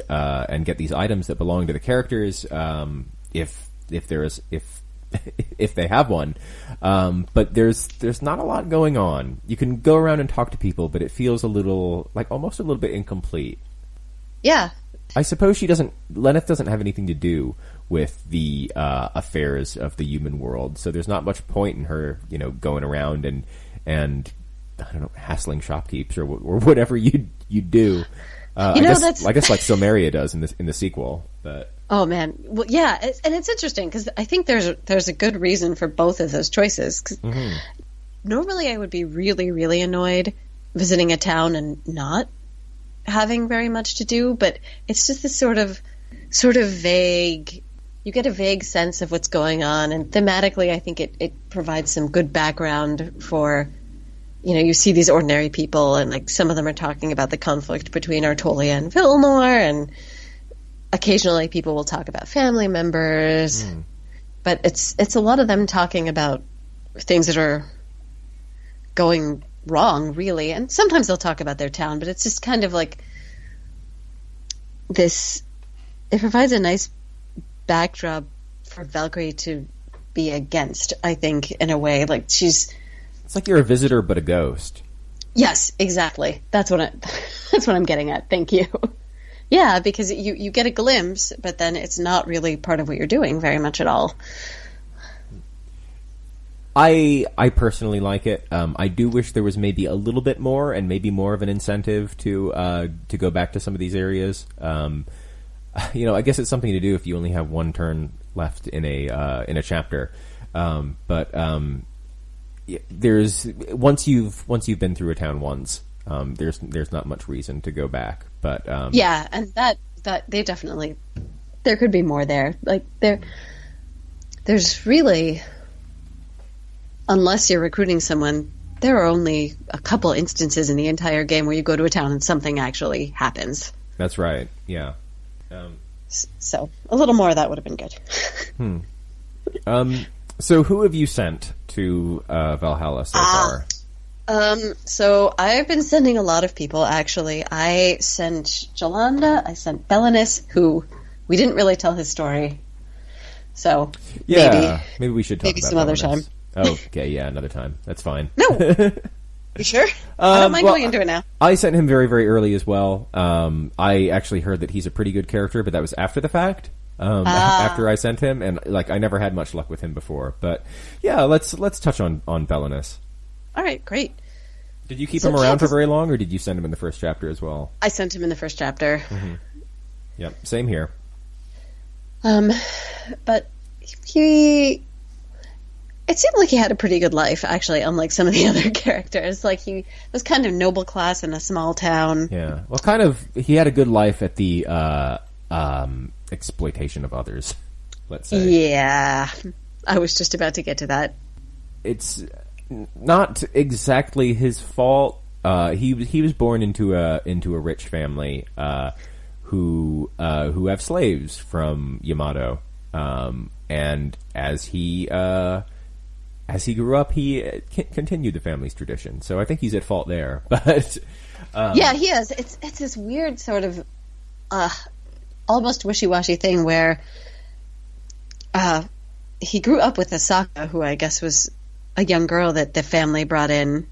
get these items that belong to the characters if they have one. But there's not a lot going on. You can go around and talk to people, but it feels almost a little bit incomplete. Yeah. I suppose Lenneth doesn't have anything to do with the affairs of the human world, so there's not much point in her, going around and I don't know, hassling shopkeepers or whatever you do. I guess like Somaria does in the sequel. But oh man, well yeah, and it's interesting because I think there's a good reason for both of those choices. 'Cause normally I would be really, really annoyed visiting a town and not having very much to do, but it's just this sort of vague. You get a vague sense of what's going on, and thematically, I think it provides some good background for, you see these ordinary people, and some of them are talking about the conflict between Artolia and Vilnor, and occasionally people will talk about family members, but it's a lot of them talking about things that are going wrong, really, and sometimes they'll talk about their town, but it's just kind of this. It provides a nice backdrop for Valkyrie to be against, I think, in a way. It's like you're a visitor but a ghost. Yes, exactly. That's what I'm getting at. Thank you. Yeah, because you get a glimpse, but then it's not really part of what you're doing very much at all. I personally like it. I do wish there was maybe a little bit more, and maybe more of an incentive to go back to some of these areas. I guess it's something to do if you only have one turn left in a chapter. But there's once you've been through a town once, there's not much reason to go back. But yeah, and that they definitely, there could be more there. There's really, unless you're recruiting someone, there are only a couple instances in the entire game where you go to a town and something actually happens. That's right. Yeah. So a little more of that would have been good. So who have you sent to Valhalla so far? So I've been sending a lot of people, actually. I sent Jolanda, I sent Belinus, who we didn't really tell his story. So maybe we should talk about some other time. Oh, okay, yeah, another time. That's fine. No. You sure? I don't mind going into it now. I sent him very, very early as well. I actually heard that he's a pretty good character, but that was after the fact. After I sent him, and I never had much luck with him before. But yeah, let's touch on Belinus. All right, great. Did you keep him around for very long, or did you send him in the first chapter as well? I sent him in the first chapter. Mm-hmm. Yep, same here. But it seemed like he had a pretty good life, actually, unlike some of the other characters. He was kind of noble class in a small town. Yeah, well, he had a good life at the exploitation of others, let's say. Yeah, I was just about to get to that. It's not exactly his fault. He was born into a rich family who have slaves from Yamato, and as he grew up, he continued the family's tradition. So I think he's at fault there. But yeah, he is. It's this weird sort of almost wishy-washy thing where he grew up with Asaka, who I guess was a young girl that the family brought in.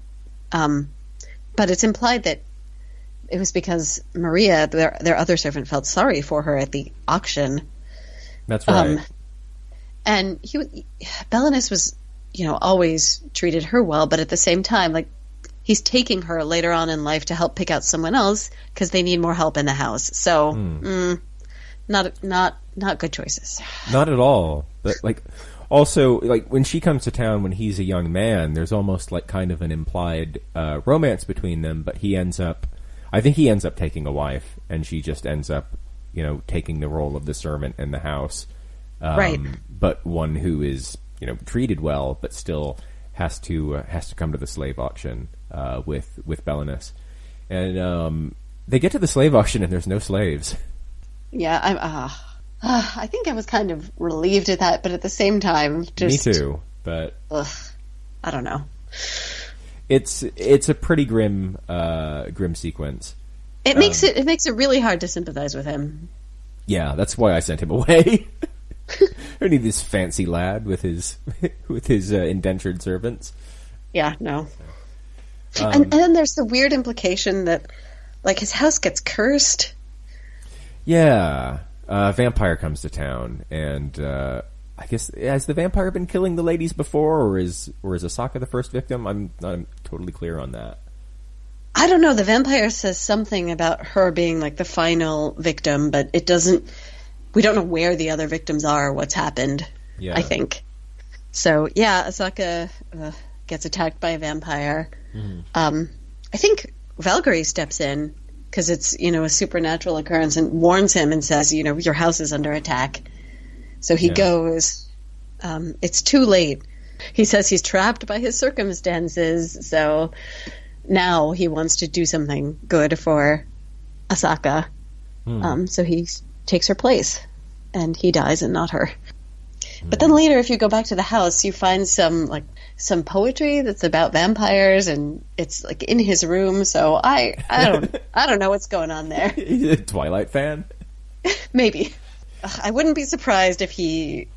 But it's implied that it was because Maria, their other servant, felt sorry for her at the auction. That's right. And Belinus was always treated her well, but at the same time, like, he's taking her later on in life to help pick out someone else because they need more help in the house. So, not good choices. Not at all. But like, also, like, when she comes to town when he's a young man, there's almost like kind of an implied romance between them. But I think he ends up taking a wife, and she just ends up, taking the role of the servant in the house. Right. But one who is, treated well, but still has to come to the slave auction with Belenus. And they get to the slave auction, and there's no slaves. Yeah, I think I was kind of relieved at that, but at the same time, just... Me too, but... I don't know. It's a pretty grim sequence. It makes it really hard to sympathize with him. Yeah, that's why I sent him away. I need this fancy lad with his indentured servants. Yeah, no. And then there's the weird implication that, like, his house gets cursed. Yeah, a vampire comes to town, and I guess, has the vampire been killing the ladies before, or is Asaka the first victim? I'm not totally clear on that. I don't know. The vampire says something about her being like the final victim, but it doesn't. We don't know where the other victims are, what's happened. Yeah. I think. So yeah, Asaka gets attacked by a vampire. Mm-hmm. I think Valkyrie steps in because it's a supernatural occurrence and warns him and says your house is under attack. So he goes. It's too late. He says he's trapped by his circumstances. So now he wants to do something good for Asaka. So he takes her place, and he dies and not her. But then later, if you go back to the house, you find some poetry that's about vampires, and it's like in his room. So I don't know what's going on there. He's a Twilight fan? Maybe. I wouldn't be surprised if he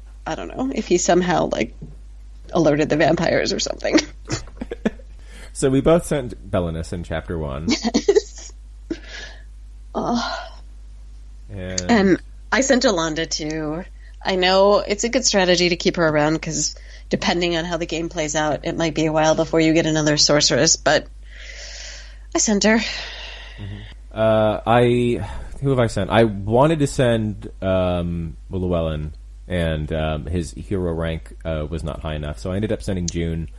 somehow like alerted the vampires or something. So we both sent Belenus in chapter 1. And I sent Yolanda too. I know it's a good strategy to keep her around because depending on how the game plays out, it might be a while before you get another sorceress, but I sent her. Mm-hmm. Who have I sent? I wanted to send Llewellyn, and his hero rank was not high enough, so I ended up sending June.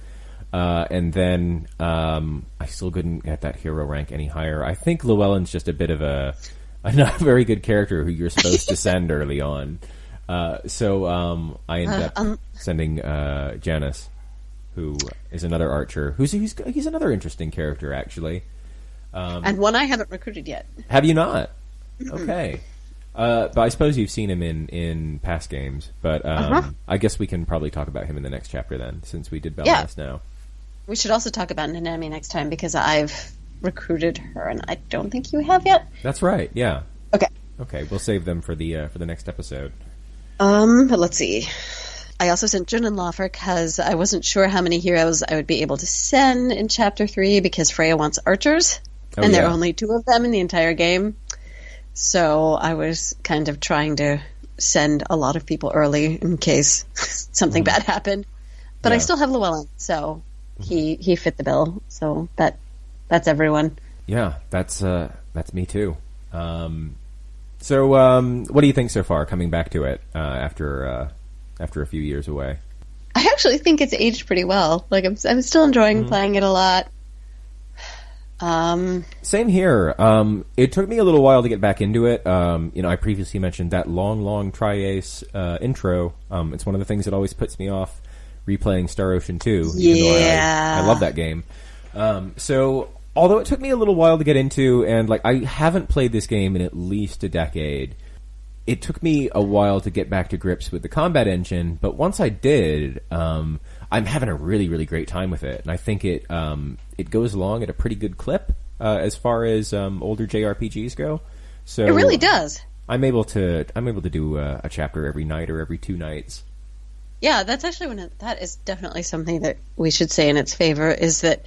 And then I still couldn't get that hero rank any higher. I think Llewellyn's just a bit of a not very good character who you're supposed to send early on. So I ended up sending Janice, who is another archer. He's another interesting character, actually. And one I haven't recruited yet. Have you not? Okay. But I suppose you've seen him in past games. But I guess we can probably talk about him in the next chapter then, since we did Belenus now. We should also talk about Nanami next time, because I've recruited her, and I don't think you have yet. That's right, yeah. Okay, we'll save them for the next episode. But let's see. I also sent Jun and Laufer because I wasn't sure how many heroes I would be able to send in Chapter 3, because Freya wants archers, and there are only 2 of them in the entire game. So I was kind of trying to send a lot of people early in case something bad happened. But I still have Llewellyn, so he fit the bill. So that's everyone. Yeah, that's me too. So what do you think so far, coming back to it after a few years away? I actually think it's aged pretty well. Like I'm still enjoying playing it a lot. Same here. It took me a little while to get back into it. I previously mentioned that long Tri-Ace intro. It's one of the things that always puts me off replaying Star Ocean 2. Yeah. I love that game. So although it took me a little while to get into, and like I haven't played this game in at least a decade, it took me a while to get back to grips with the combat engine, but once I did, I'm having a really, really great time with it, and I think it goes along at a pretty good clip as far as older JRPGs go. So it really does. I'm able to do a chapter every night or every 2 nights. Yeah, that's actually that is definitely something that we should say in its favor, is that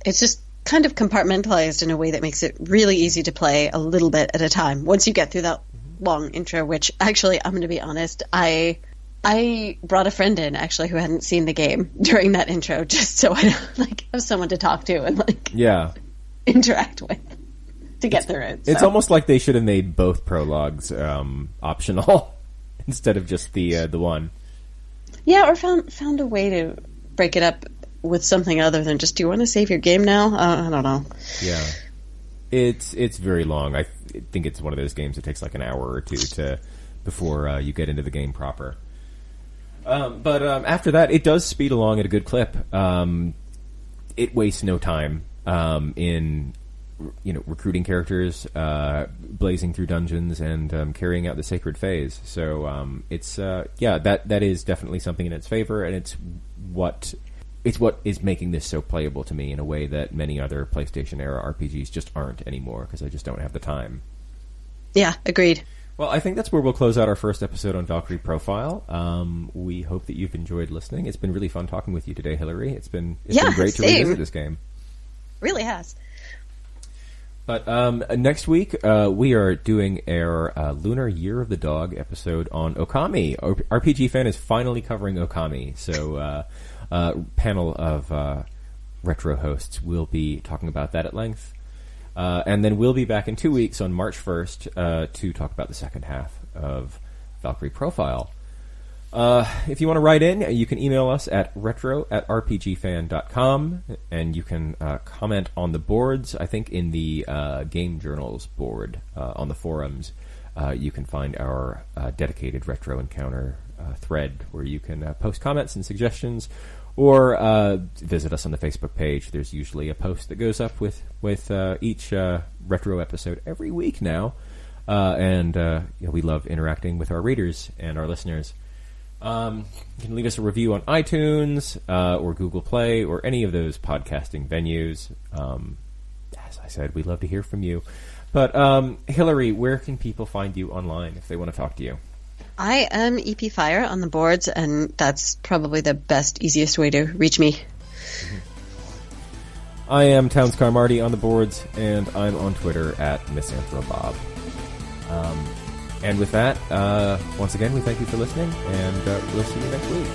it's just kind of compartmentalized in a way that makes it really easy to play a little bit at a time once you get through that long intro, which actually, I'm going to be honest, I I brought a friend in, actually, who hadn't seen the game during that intro, just so I have someone to talk to and interact with to get through it. So. It's almost like they should have made both prologues optional instead of just the one. Yeah, or found a way to break it up with something other than just, do you want to save your game now? I don't know. Yeah. It's very long. I think it's one of those games that takes like an hour or two before you get into the game proper. But after that, it does speed along at a good clip. It wastes no time in recruiting characters, blazing through dungeons, and carrying out the sacred phase. So it's that is definitely something in its favor, and it's what is making this so playable to me in a way that many other PlayStation era RPGs just aren't anymore, because I just don't have the time. Yeah, agreed. Well, I think that's where we'll close out our first episode on Valkyrie Profile. We hope that you've enjoyed listening. It's been really fun talking with you today, Hilary. It's been great to revisit this game. Really has. But next week, we are doing our Lunar Year of the Dog episode on Okami. RPG Fan is finally covering Okami. So panel of retro hosts will be talking about that at length. And then we'll be back in 2 weeks on March 1st to talk about the second half of Valkyrie Profile. If you want to write in, you can email us at retro@rpgfan.com, and you can comment on the boards. I think in the Game Journals board on the forums, you can find our dedicated Retro Encounter thread where you can post comments and suggestions, or visit us on the Facebook page. There's usually a post that goes up with each retro episode every week now, and we love interacting with our readers and our listeners. You can leave us a review on iTunes or Google Play or any of those podcasting venues. As I said, we'd love to hear from you. But Hilary, where can people find you online if they want to talk to you? I am EP Fire on the boards, and that's probably the best, easiest way to reach me. I am Townscar Marty on the boards, and I'm on Twitter at MissAnthroBob. And with that, once again, we thank you for listening, and we'll see you next week.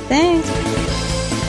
Thanks.